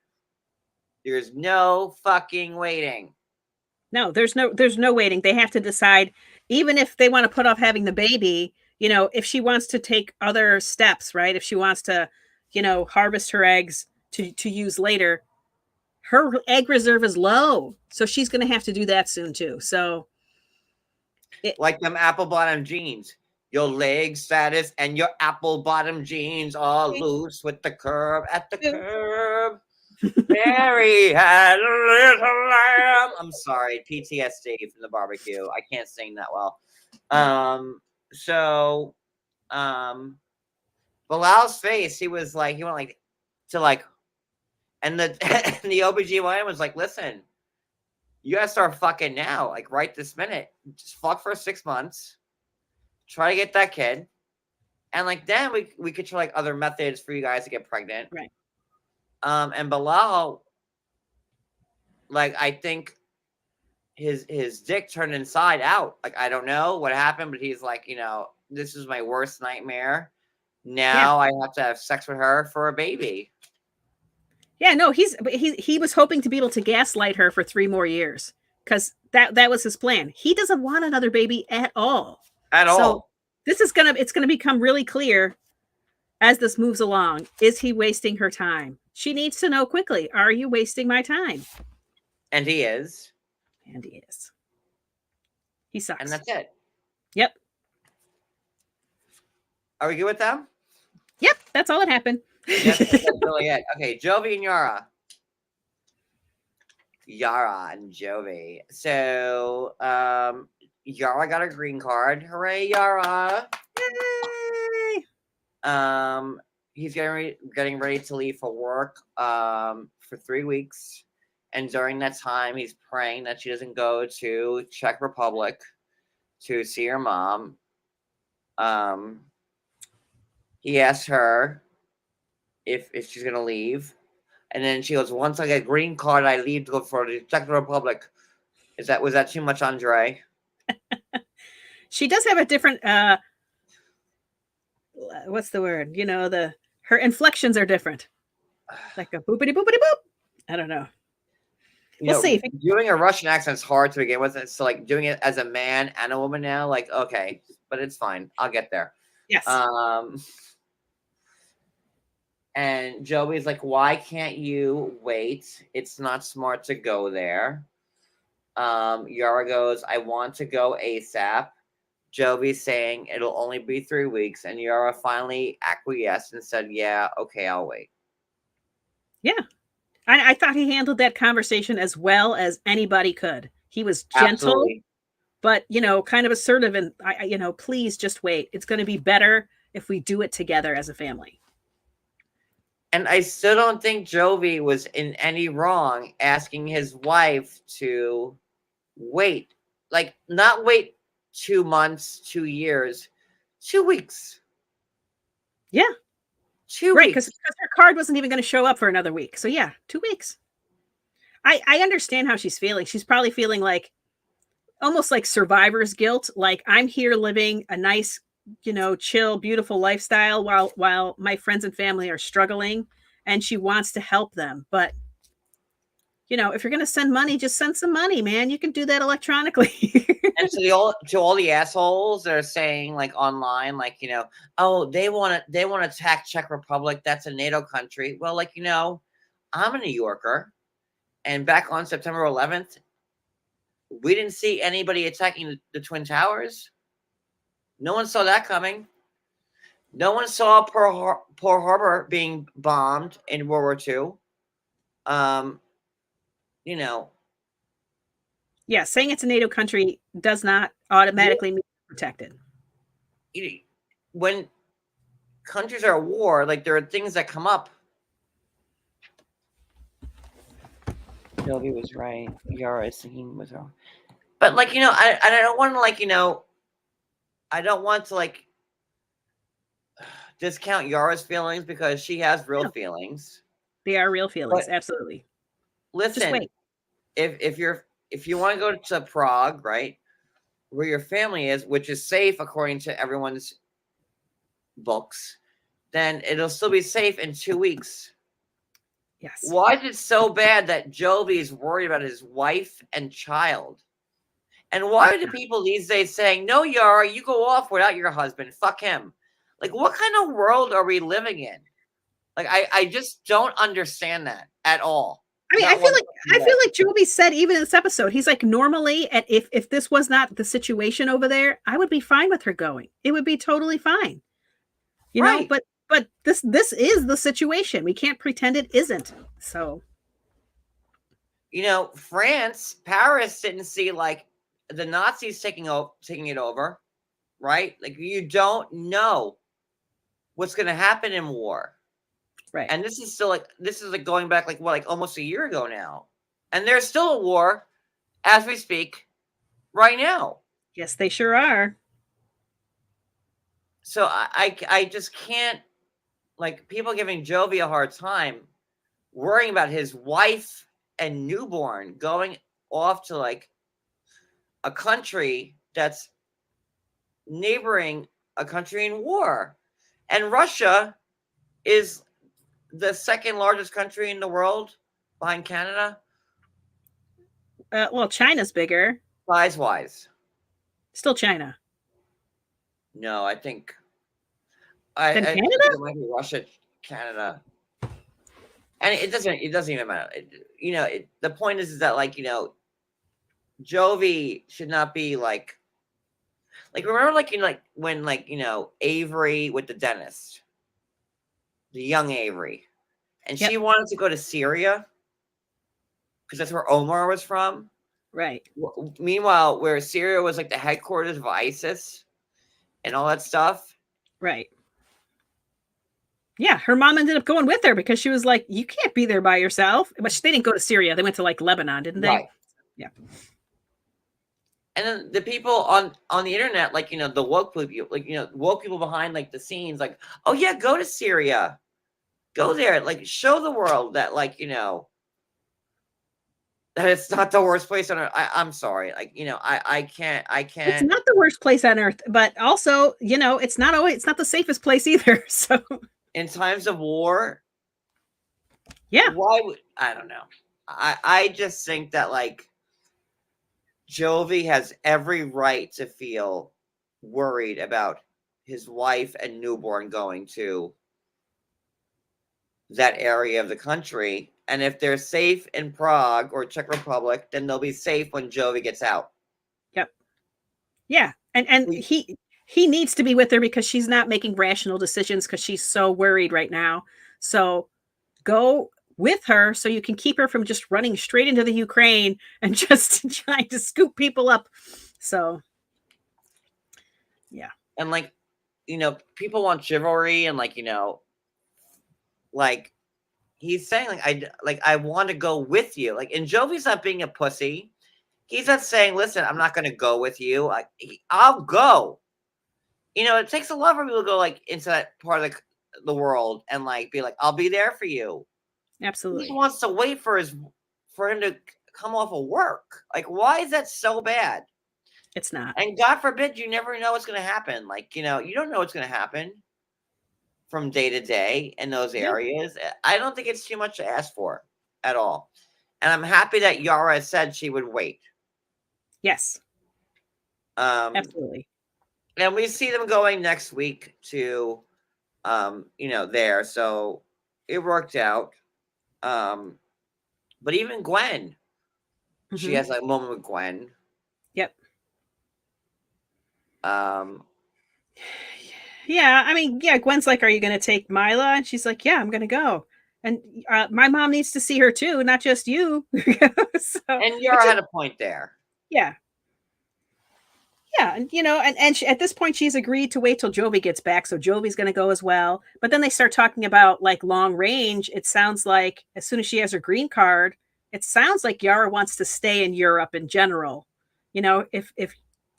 There's no fucking waiting. No, there's no waiting. They have to decide, even if they want to put off having the baby, if she wants to take other steps, right? If she wants to, harvest her eggs to use later, her egg reserve is low. So she's going to have to do that soon too. So like them apple bottom jeans. Your leg status and your apple bottom jeans are loose with the curve at the curb. Mary had a little lamb. I'm sorry, PTSD from the barbecue. I can't sing that well. So Bilal's face, he went like to like, and the and the OBGYN was like, listen, you gotta start fucking now, like right this minute. Just fuck for 6 months, try to get that kid, and like then we could try like other methods for you guys to get pregnant. Right. And Bilal, like I think his dick turned inside out. Like I don't know what happened, but he's like, this is my worst nightmare. Now I have to have sex with her for a baby. Yeah, no, he was hoping to be able to gaslight her for 3 more years because that was his plan. He doesn't want another baby at all. All. This is it's gonna become really clear as this moves along. Is he wasting her time? She needs to know quickly. Are you wasting my time? And he is. And he is. He sucks. And that's it. Yep. Are we good with them? Yep, that's all that happened. Yes, that's really it. Okay, Jovi and Yara. Yara and Jovi. So, Yara got a green card. Hooray, Yara! Yay! He's getting ready to leave for work for 3 weeks, and during that time, he's praying that she doesn't go to Czech Republic to see her mom. He asked her if she's gonna leave, and then she goes, "Once I get a green card, I leave to go for the Czech Republic." Was that too much, Andre? She does have a different what's the word? Her inflections are different. Like a boopity boopity boop. I don't know. We'll see. Doing a Russian accent is hard to begin with. So like doing it as a man and a woman now, like okay, but it's fine. I'll get there. Yes. And Joey's like, why can't you wait? It's not smart to go there. Yara goes, I want to go ASAP. Joey's saying it'll only be 3 weeks, and Yara finally acquiesced and said, yeah, okay, I'll wait. Yeah. I thought he handled that conversation as well as anybody could. He was gentle, Absolutely. but, kind of assertive, and, please just wait. It's going to be better if we do it together as a family. And I still don't think Jovi was in any wrong asking his wife to wait. Like, not wait 2 months, 2 years, 2 weeks. Yeah. 2 right, weeks. because her card wasn't even going to show up for another week. So, yeah, 2 weeks. I understand how she's feeling. She's probably feeling like almost like survivor's guilt. Like, I'm here living a nice, chill, beautiful lifestyle while my friends and family are struggling, and she wants to help them. But, if you're going to send money, just send some money, man. You can do that electronically. And to all the assholes that are saying like online, like, oh, they want to attack Czech Republic. That's a NATO country. Well, like, I'm a New Yorker, and back on September 11th, we didn't see anybody attacking the Twin Towers. No one saw that coming. No one saw Pearl Harbor being bombed in World War II. Yeah, saying it's a NATO country does not automatically mean protected. When countries are at war, like there are things that come up. Sylvie was right. Yara is thinking with her. But like, I don't want to like, I don't want to like discount Yara's feelings because she has real feelings. They are real feelings, But absolutely. Just listen, wait. if you want to go to Prague, right, where your family is, which is safe according to everyone's books, then it'll still be safe in 2 weeks. Yes. Why is it so bad that Jovi is worried about his wife and child? And why are the people these days saying, no, Yara, you go off without your husband. Fuck him. Like, what kind of world are we living in? Like, I just don't understand that at all. I mean, I feel like Jovi said even in this episode, he's like, normally, if this was not the situation over there, I would be fine with her going. It would be totally fine. You know, but this is the situation. We can't pretend it isn't. So, France, Paris didn't see like the Nazis taking it over, right? Like, you don't know what's going to happen in war. Right. And this is like going back like almost a year ago now. And there's still a war as we speak right now. Yes, they sure are. So I just can't, like, people giving Jovi a hard time, worrying about his wife and newborn going off to like a country that's neighboring a country in war. And Russia is the second largest country in the world behind Canada. Well, China's bigger. Size-wise. Still China. No, I think Canada? think it might be Russia, Canada. And it doesn't even matter. The point is that like, Jovi should not be like remember like when Avery with the dentist, the young Avery, and she wanted to go to Syria because that's where Omar was from. Right. Meanwhile, where Syria was like the headquarters of ISIS and all that stuff. Right. Yeah, her mom ended up going with her because she was like, you can't be there by yourself. But they didn't go to Syria. They went to like Lebanon, didn't they? Right. Yeah. And then the people on the internet, like, the woke people, like, woke people behind like the scenes, like, oh yeah, go to Syria, go there, like, show the world that, like, that it's not the worst place on earth. I'm sorry, like, I can't. It's not the worst place on earth, but also, it's not the safest place either. So in times of war, yeah, why would I don't know. I just think that like Jovi has every right to feel worried about his wife and newborn going to that area of the country. And if they're safe in Prague or Czech Republic, then they'll be safe when Jovi gets out. Yep. Yeah. And he needs to be with her because she's not making rational decisions because she's so worried right now. So go with her so you can keep her from just running straight into the Ukraine and just trying to scoop people up. So, yeah. And like, people want chivalry and like, like he's saying like I want to go with you. Like, and Jovi's not being a pussy. He's not saying, listen, I'm not going to go with you. I'll go. It takes a lot for people to go like into that part of the world and like be like, I'll be there for you. Absolutely. He wants to wait for him to come off of work. Like, why is that so bad? It's not. And God forbid, you never know what's going to happen. Like, you don't know what's going to happen from day to day in those areas. I don't think it's too much to ask for at all. And I'm happy that Yara said she would wait. Yes. Absolutely. And we see them going next week to, there. So it worked out. But even Gwen, she has like a moment with Gwen. Yep. Yeah, I mean, Gwen's like, are you going to take Mila? And she's like, yeah, I'm going to go. And my mom needs to see her too, not just you. And Yara had a point there. Yeah. Yeah, and at this point she's agreed to wait till Jovi gets back, so Jovi's going to go as well. But then they start talking about like long range. It sounds like as soon as she has her green card, it sounds like Yara wants to stay in Europe in general. If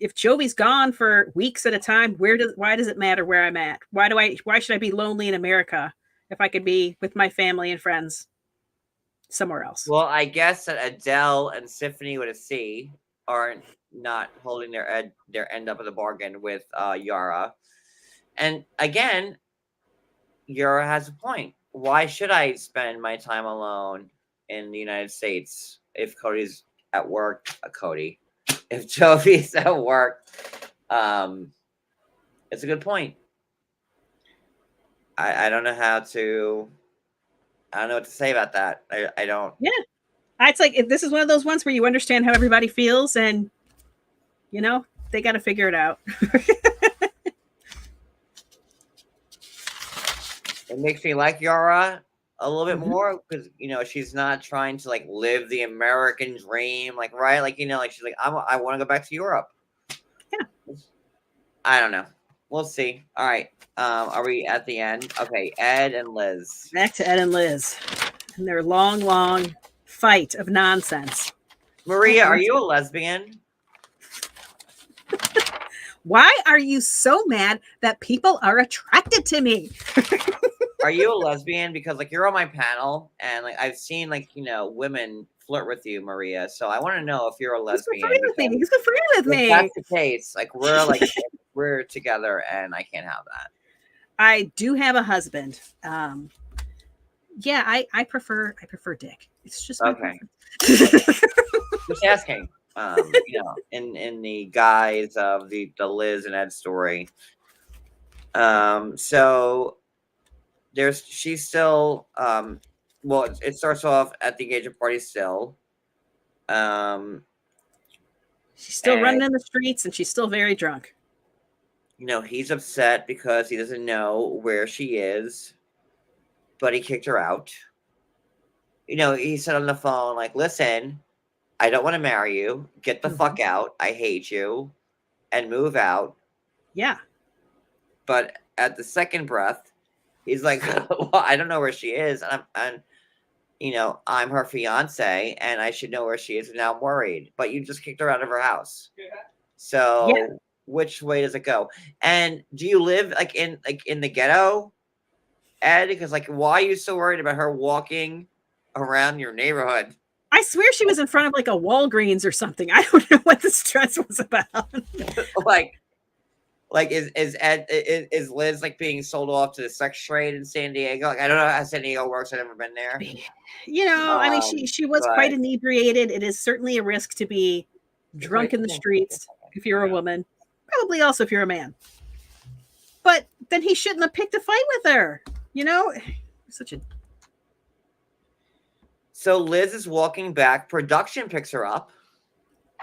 Jovi's gone for weeks at a time, why does it matter where I'm at? Why should I be lonely in America if I could be with my family and friends somewhere else? Well, I guess that Adele and Symphony with a C aren't not holding their end up of the bargain with Yara. And again, Yara has a point. Why should I spend my time alone in the United States if Cody's at work? Cody, if Jovi's at work, it's a good point. I don't know how to. I don't know what to say about that. I don't. Yeah, it's like this is one of those ones where you understand how everybody feels, and they got to figure it out. It makes me like Yara a little bit more because she's not trying to like live the American dream, like right, like like she's like I want to go back to Europe. Yeah, I don't know. We'll see. All right, are we at the end? Okay, Ed and Liz. Back to Ed and Liz and their long fight of nonsense. Maria, are you a lesbian? Why are you so mad that people are attracted to me? Are you a lesbian? Because like you're on my panel and like I've seen like women flirt with you, Maria. So I want to know if you're a lesbian. He's good friend with me. If that's the case, like we're together and I can't have that. I do have a husband. Yeah, I prefer dick. It's just okay. Just asking. In the guise of the Liz and Ed story. So she's still well, it starts off at the engagement party still. She's still running in the streets and she's still very drunk. He's upset because he doesn't know where she is, but he kicked her out. He said on the phone, like, listen, I don't want to marry you. Get the fuck out. I hate you. And move out. Yeah. But at the second breath, he's like, well, I don't know where she is. And I'm her fiance and I should know where she is. And now I'm worried. But you just kicked her out of her house. Yeah. So which way does it go? And do you live in the ghetto, Ed? Because like, why are you so worried about her walking around your neighborhood? I swear she was in front of like a Walgreens or something. I don't know what the stress was about. like is Liz like being sold off to the sex trade in San Diego? Like I don't know how San Diego works. I've never been there. I mean, she was quite inebriated. It is certainly a risk to be drunk in the streets if you're a woman. Probably also if you're a man. But then he shouldn't have picked a fight with her. Such a. So Liz is walking back. Production picks her up.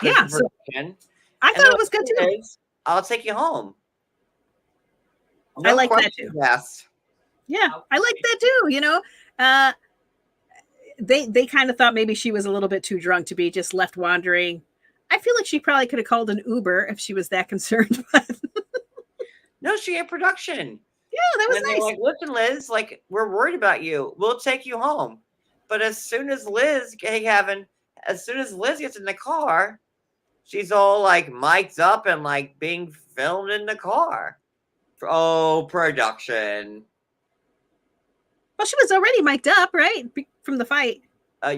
Yeah. So I thought it was good too. I'll take you home. No, I like that too. Yes. Yeah, I like that too. They kind of thought maybe she was a little bit too drunk to be just left wandering. I feel like she probably could have called an Uber if she was that concerned. No, she had production. Yeah, that was nice. Like, listen, Liz, like we're worried about you. We'll take you home. But as soon as Liz gets in the car, she's all like mic'd up and like being filmed in the car. Oh, production. Well, she was already mic'd up, right? From the fight.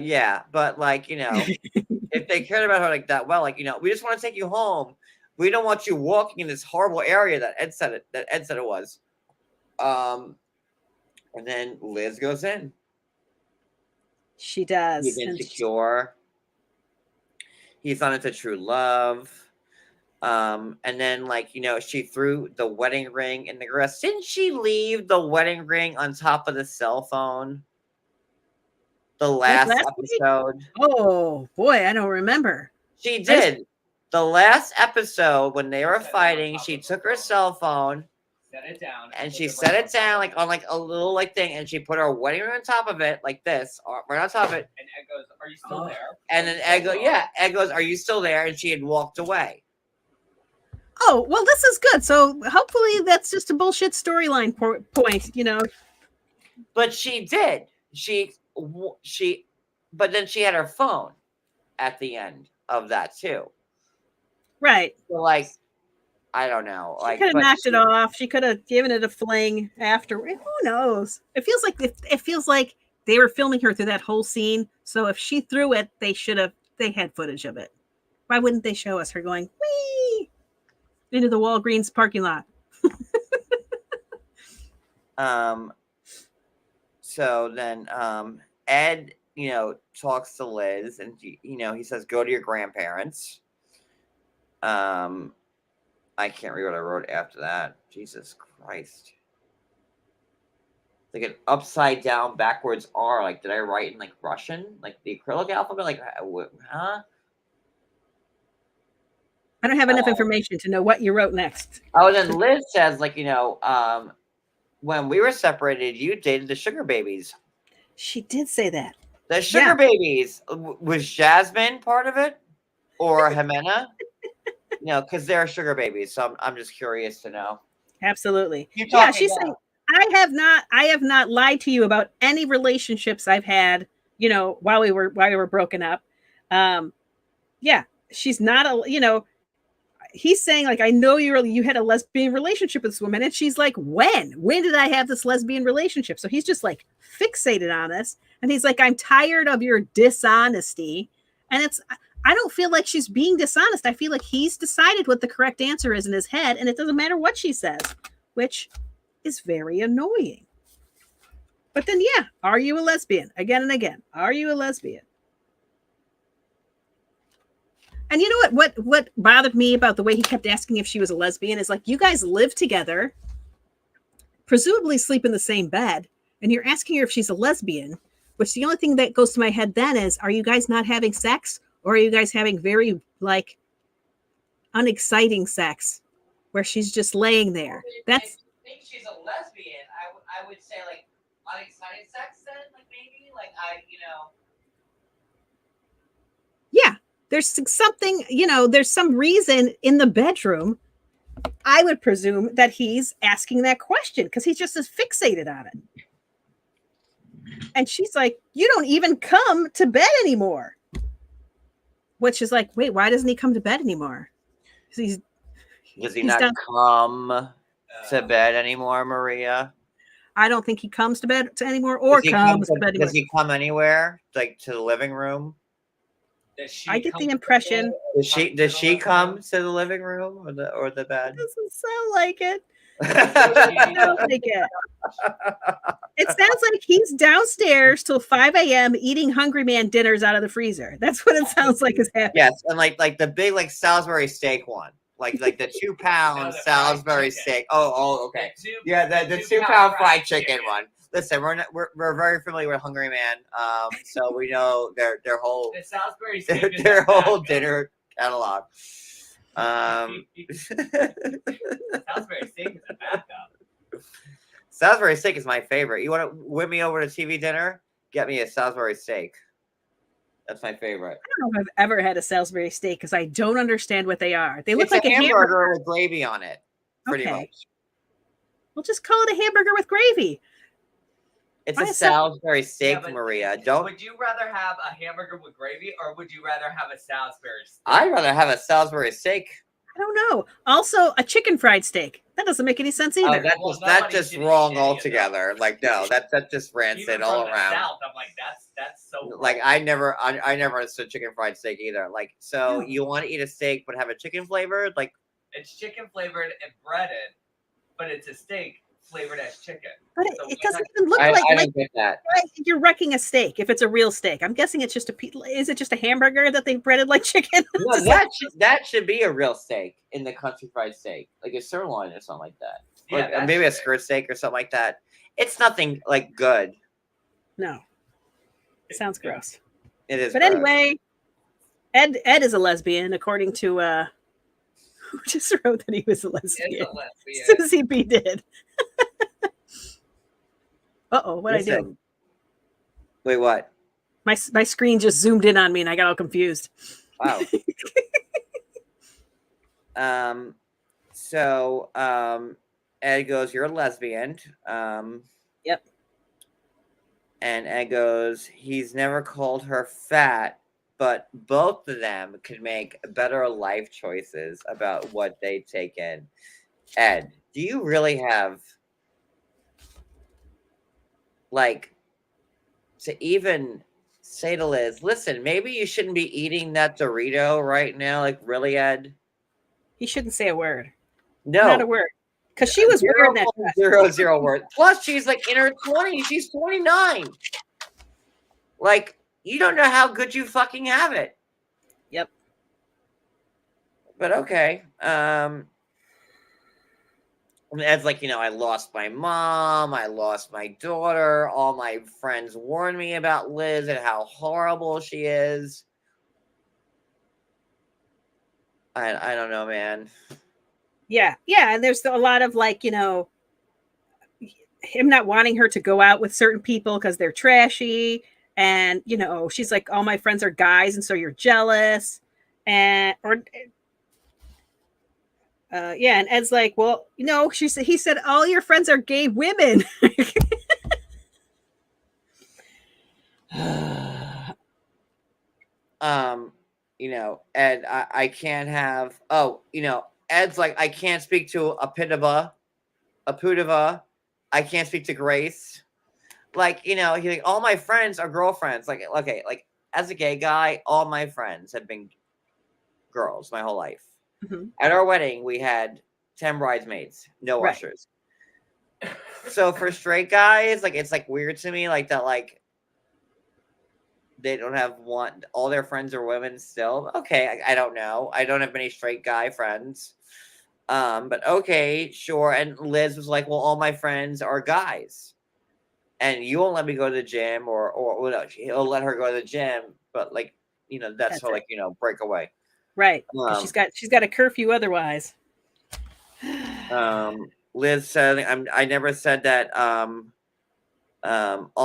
Yeah, but like, if they cared about her like that, well, like, we just want to take you home. We don't want you walking in this horrible area that Ed said it was. And then Liz goes in. She does. He's insecure. He's not into true love. And then, like, she threw the wedding ring in the grass. Didn't she leave the wedding ring on top of the cell phone? The last episode. Week? Oh, boy, I don't remember. She did. The last episode, when they were fighting, she took her cell phone set it down. And put she the set ring it down top like of on like a little like thing, and she put her wedding ring on top of it, like this, right on top of it. And Ed goes, "Are you still there?" And then Ed goes, "Yeah." Ed goes, "Are you still there?" And she had walked away. Oh, well, this is good. So hopefully that's just a bullshit storyline point, you know. But she did. But then she had her phone at the end of that too. Right. So like, I don't know. She Like, could have but knocked it off. She could have given it a fling after. Who knows? It feels like they were filming her through that whole scene. So if she threw it, they had footage of it. Why wouldn't they show us her going wee into the Walgreens parking lot? So then Ed, talks to Liz, and he says, "Go to your grandparents." I can't read what I wrote after that. Jesus Christ. Like an upside down backwards R. Like, did I write in like Russian? Like the acrylic alphabet? Like, huh? I don't have enough information to know what you wrote next. Oh, then Liz says, like, when we were separated, you dated the Sugar Babies. She did say that. The Sugar Babies. Was Jasmine part of it? Or Jimena? Because they're Sugar Babies. So I'm just curious to know. Absolutely. Yeah, she's saying, I have not lied to you about any relationships I've had, while we were broken up. Yeah, she's not he's saying, like, I know you had a lesbian relationship with this woman, and she's like, when did I have this lesbian relationship? So he's just like fixated on this, and he's like, I'm tired of your dishonesty. And I don't feel like she's being dishonest. I feel like he's decided what the correct answer is in his head, and it doesn't matter what she says, which is very annoying. But then, yeah, are you a lesbian? Again and again, are you a lesbian? And you know what bothered me about the way he kept asking if she was a lesbian is, like, you guys live together, presumably sleep in the same bed, and you're asking her if she's a lesbian, which the only thing that goes to my head then is, are you guys not having sex, or are you guys having very, like, unexciting sex where she's just laying there? I think she's a lesbian. I would say, like, unexciting sex then, like, maybe, like, Yeah. There's something, there's some reason in the bedroom, I would presume, that he's asking that question because he's just as fixated on it. And she's like, you don't even come to bed anymore. Which is like, wait, why doesn't he come to bed anymore? Does he not come to bed anymore, Maria? I don't think he comes to bed anymore or comes to bed anymore. Does he come anywhere, like to the living room? I get the impression. Does she come to the living room or the bed? It doesn't sound like it. It sounds like he's downstairs till 5 a.m. eating Hungry Man dinners out of the freezer. That's what it sounds like is happening. Yes, and like the big like Salisbury steak one, like the 2 pound Salisbury steak. Oh, okay. Yeah, the 2 pound fried chicken one. Listen, we're very familiar with Hungry Man, so we know their whole Salisbury steak their whole dinner catalog. Salisbury steak is a backup. Salisbury steak is my favorite. You want to whip me over to TV dinner? Get me a Salisbury steak. That's my favorite. I don't know if I've ever had a Salisbury steak because I don't understand what they are. They look it's like a hamburger with gravy on it, pretty much. We'll just call it a hamburger with gravy. It's a Salisbury steak, Maria. Would you rather have a hamburger with gravy, or would you rather have a Salisbury steak? I'd rather have a Salisbury steak. I don't know. Also, a chicken fried steak. That doesn't make any sense either. That's just wrong altogether. Like, no, that's just rancid all around. South, I'm like, that's so wrong. Like, I never understood chicken fried steak either. Like, so you want to eat a steak but have a chicken flavored? Like, it's chicken flavored and breaded, but it's a steak flavored as chicken. But it doesn't even look like I don't get that. You're wrecking a steak if it's a real steak. I'm guessing it's just is it just a hamburger that they've breaded like chicken? No, that should be a real steak in the country fried steak, like a sirloin or something like that. Yeah, or maybe a skirt steak or something like that. It's nothing like good. No, it sounds gross. It is. But gross. Anyway, Ed is a lesbian according to Who just wrote that he was a It's lesbian? a lesbian. Susie B did. Uh-oh, what'd I do? Listen. Wait, what? My screen just zoomed in on me and I got all confused. Wow. So Ed goes, "You're a lesbian." Yep. And Ed goes, "He's never called her fat, but both of them could make better life choices about what they take in." Ed, do you really have like to even say to Liz, "Listen, maybe you shouldn't be eating that Dorito right now"? Like, really, Ed? He shouldn't say a word. No. Not a word. Because she was wearing that dress. 0.00 word. Plus, she's like in her 20s. She's 29. Like, you don't know how good you fucking have it. Yep. But okay. And Ed's like, I lost my mom. I lost my daughter. All my friends warned me about Liz and how horrible she is. I don't know, man. Yeah. And there's a lot of like, him not wanting her to go out with certain people because they're trashy. And, she's like, all my friends are guys. And so you're jealous. And Ed's like, well, he said, all your friends are gay women. Ed, I can't have, Ed's like, I can't speak to a Pudova. I can't speak to Grace. Like, he's like, all my friends are girlfriends. Like, okay, like as a gay guy, all my friends have been girls my whole life. Mm-hmm. At our wedding, we had 10 bridesmaids, no Right. ushers. So for straight guys, like, it's like weird to me, like that, like they don't have all their friends are women still. Okay, I don't know. I don't have many straight guy friends. But okay, sure. And Liz was like, well, all my friends are guys. And you won't let me go to the gym, or no, he'll let her go to the gym, but like, that's her, like, break away. Right. She's got a curfew otherwise. Liz said, I never said that all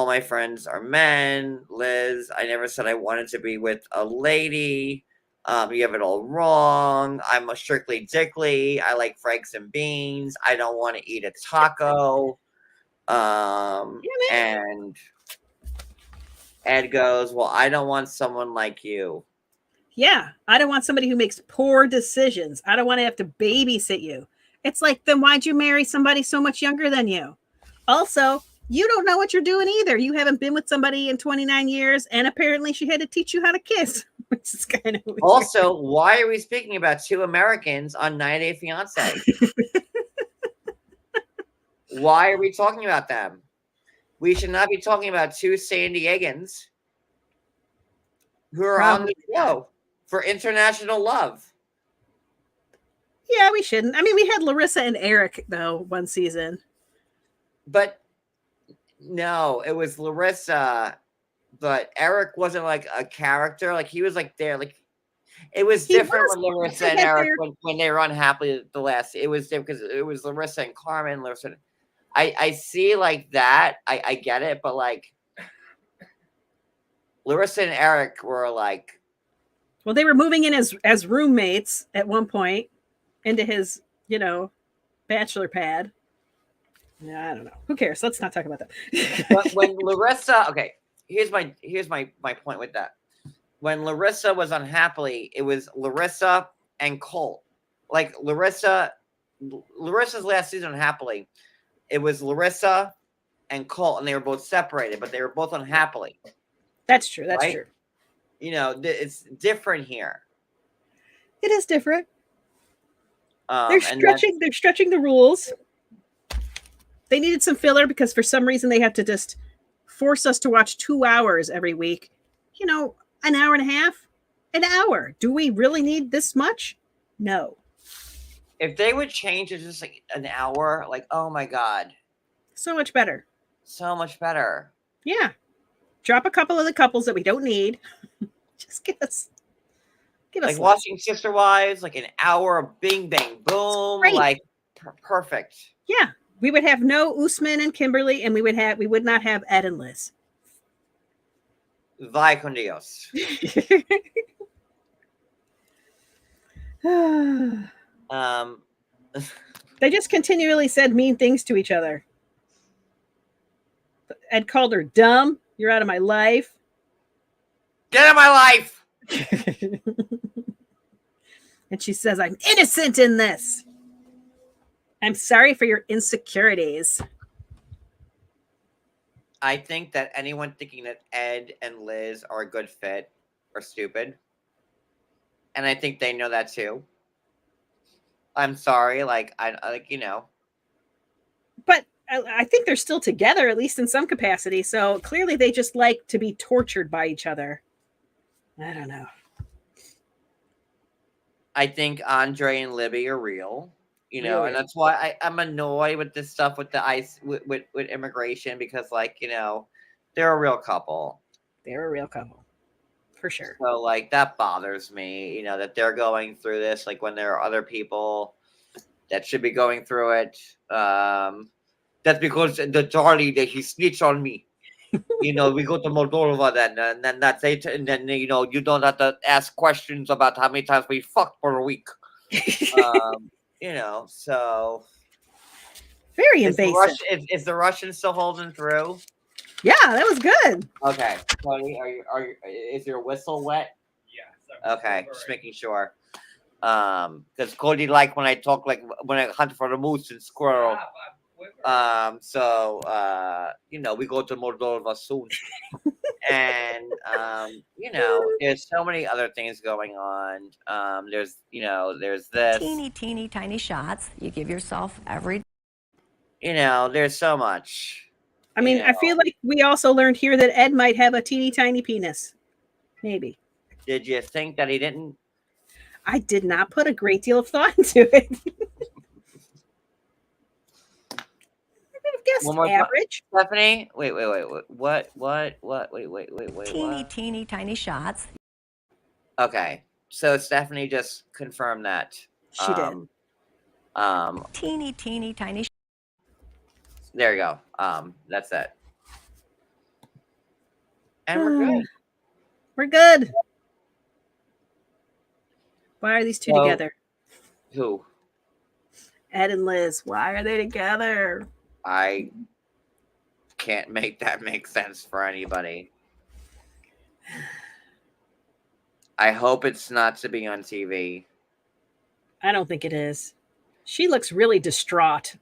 my friends are men. Liz, I never said I wanted to be with a lady. You have it all wrong. I'm a strictly dickly. I like franks and beans. I don't want to eat a taco. And Ed goes, well, I don't want someone like you. Yeah, I don't want somebody who makes poor decisions. I don't want to have to babysit you. It's like, then why'd you marry somebody so much younger than you? Also, you don't know what you're doing either. You haven't been with somebody in 29 years, and apparently she had to teach you how to kiss, which is kind of weird. Also, why are we speaking about two Americans on 90 Day Fiance? Why are we talking about them? We should not be talking about two San Diegans who are on the show for international love. Yeah, we shouldn't. I mean, we had Larissa and Eric, though, one season. But no, it was Larissa, but Eric wasn't like a character. Like, he was like there. Like, it was different when Larissa and Eric, when they were unhappy the last. It was different because it was Larissa and Carmen. Larissa. I see like that. I get it, but like Larissa and Eric were like, well, they were moving in as roommates at one point into his, bachelor pad. Yeah, I don't know. Who cares? Let's not talk about that. But when Larissa, okay, here's my point with that. When Larissa was unhappily, it was Larissa and Colt. Like Larissa's last season unhappily, it was Larissa and Colt, and they were both separated, but they were both unhappily. That's true. That's right? true. It's different here. It is different. They're stretching the rules. They needed some filler because for some reason they have to just force us to watch 2 hours every week. An hour and a half, an hour. Do we really need this much? No. If they would change it just like an hour, like, oh my God. So much better. So much better. Yeah. Drop a couple of the couples that we don't need. Just get us. Give us Like less. watching Sister Wives, like an hour of bing bang boom, Great. like perfect. Yeah, we would have no Usman and Kimberly, and we would not have Ed and Liz. Vaya con Dios. They just continually said mean things to each other. Ed called her dumb. You're out of my life. Get out of my life. And she says, I'm innocent in this. I'm sorry for your insecurities. I think that anyone thinking that Ed and Liz are a good fit are stupid. And I think they know that too. I'm sorry, like But I think they're still together, at least in some capacity. So clearly they just like to be tortured by each other. I don't know. I think Andre and Libby are real. Real. And that's why I'm annoyed with this stuff with the ICE with immigration, because they're a real couple. They're a real couple. For sure. So that bothers me, that they're going through this, like when there are other people that should be going through it. That's because the Charlie that he snitched on me. We go to Moldova then, and then that's it, and then you don't have to ask questions about how many times we fucked for a week. So very is invasive. Is the Russian still holding through? Yeah, that was good. Okay, Cody, is your whistle wet? Yeah. Okay, just making sure. Because Cody when I talk when I hunt for the moose and squirrel. We go to Moldova soon. And there's so many other things going on. There's this teeny tiny shots you give yourself every. There's so much. I mean, I feel like we also learned here that Ed might have a teeny tiny penis. Maybe. Did you think that he didn't? I did not put a great deal of thought into it. Guess average. Stephanie, wait. What? Wait. Teeny tiny shots. Okay, so Stephanie just confirmed that. She did. Teeny tiny. There you go. That's it. And we're good. We're good. Why are these two together? Who? Ed and Liz. Why are they together? I can't make that make sense for anybody. I hope it's not to be on TV. I don't think it is. She looks really distraught,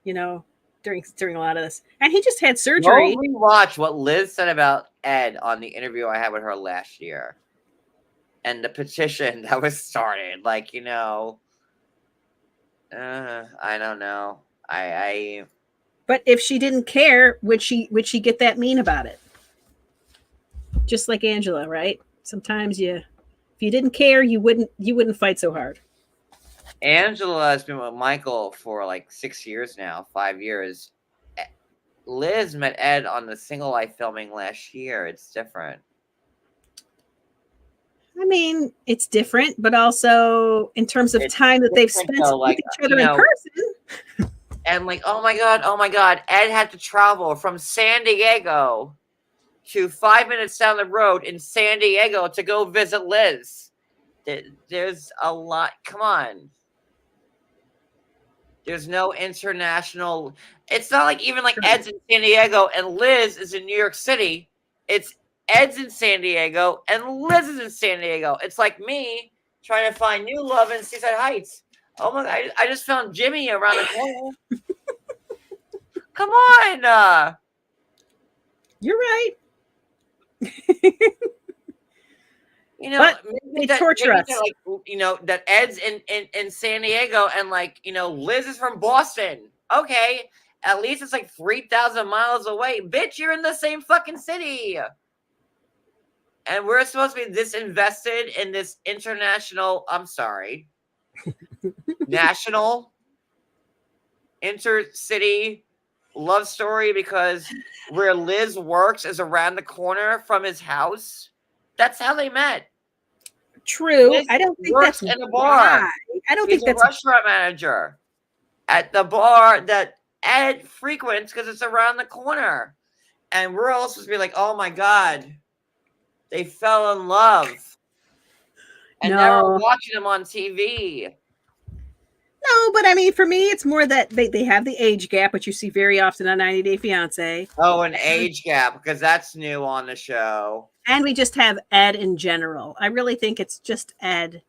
during a lot of this. And he just had surgery. Go rewatch what Liz said about Ed on the interview I had with her last year. And the petition that was started. I don't know. But if she didn't care, would she get that mean about it? Just like Angela, right? Sometimes if you didn't care, you wouldn't fight so hard. Angela has been with Michael for 6 years now, 5 years. Liz met Ed on the Single Life filming last year. It's different. I mean, it's different, but also in terms of time that they've spent with each other in person. And oh my God, Ed had to travel from San Diego to 5 minutes down the road in San Diego to go visit Liz. There's a lot. Come on. There's no international. It's not even Ed's in San Diego and Liz is in New York City. It's Ed's in San Diego and Liz is in San Diego. It's like me trying to find new love in Seaside Heights. Oh my God, I just found Jimmy around the corner. Come on. You're right. But they torture us. That Ed's in San Diego and Liz is from Boston. Okay, at least it's 3,000 miles away. Bitch, you're in the same fucking city. And we're supposed to be this invested in this international, national intercity love story because where Liz works is around the corner from his house. That's how they met. True. This I don't think works that's in a bar. why. I don't He's think a that's restaurant manager at the bar that Ed frequents because it's around the corner. And we're all supposed to be like, oh my God, they fell in love. And now we're no. watching them on TV. No, but I mean, for me, it's more that they have the age gap, which you see very often on 90 Day Fiance. Oh, an age gap, because that's new on the show. And we just have Ed in general. I really think it's just Ed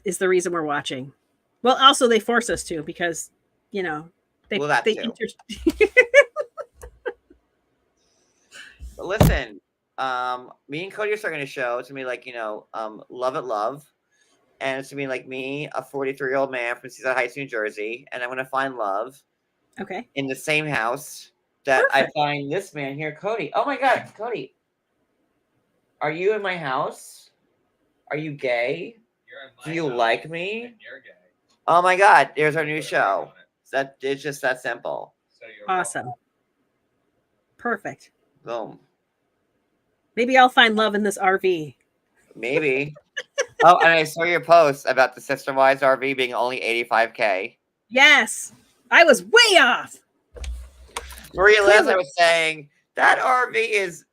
is the reason we're watching. Well, also they force us to because, you know, they Well, that they too. But listen, me and Cody are starting a show. It's gonna be like, Love at Love. And it's gonna be like me, a 43-year-old man from Seaside Heights, New Jersey, and I'm gonna find love Okay. in the same house that Perfect. I find this man here, Cody. Oh my God, Cody, are you in my house? Are you gay? You're in my Do you house like me? and you're gay. Oh my God, there's our new Put a ring show. on it. That it's just that simple. So you're Awesome. welcome. Perfect. Boom. Maybe I'll find love in this RV. Maybe. Oh, and I saw your post about the Sister Wives RV being only $85K. Yes. I was way off. Maria Liz, I was saying that RV is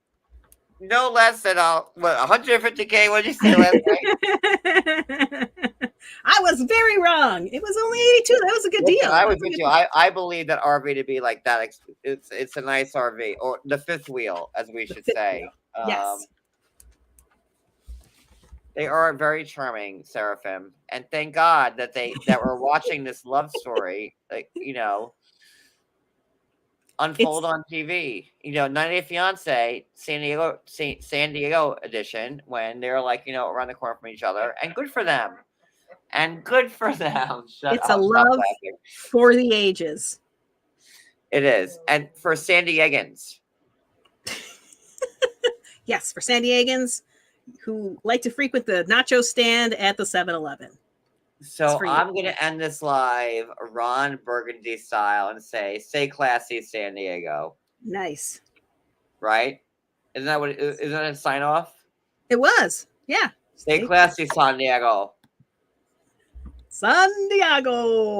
no less than 150K. What did you say last night? I was very wrong. It was only 82. That was a good deal. I was with you. I believe that RV to be like that. It's a nice RV, or the fifth wheel, as we should say. Yes. They are very charming, Seraphim, and thank God that we're watching this love story, unfold on TV. 90 Day Fiance, San Diego edition, when they're like, around the corner from each other, and good for them. And good for them. It's a love for the ages. It is. And for San Diegans. Yes, for San Diegans who like to frequent the nacho stand at the 7-Eleven. So I'm going to end this live Ron Burgundy style and say, stay classy, San Diego. Nice. Right? Isn't that a sign off? It was. Yeah. Stay classy, San Diego. San Diego.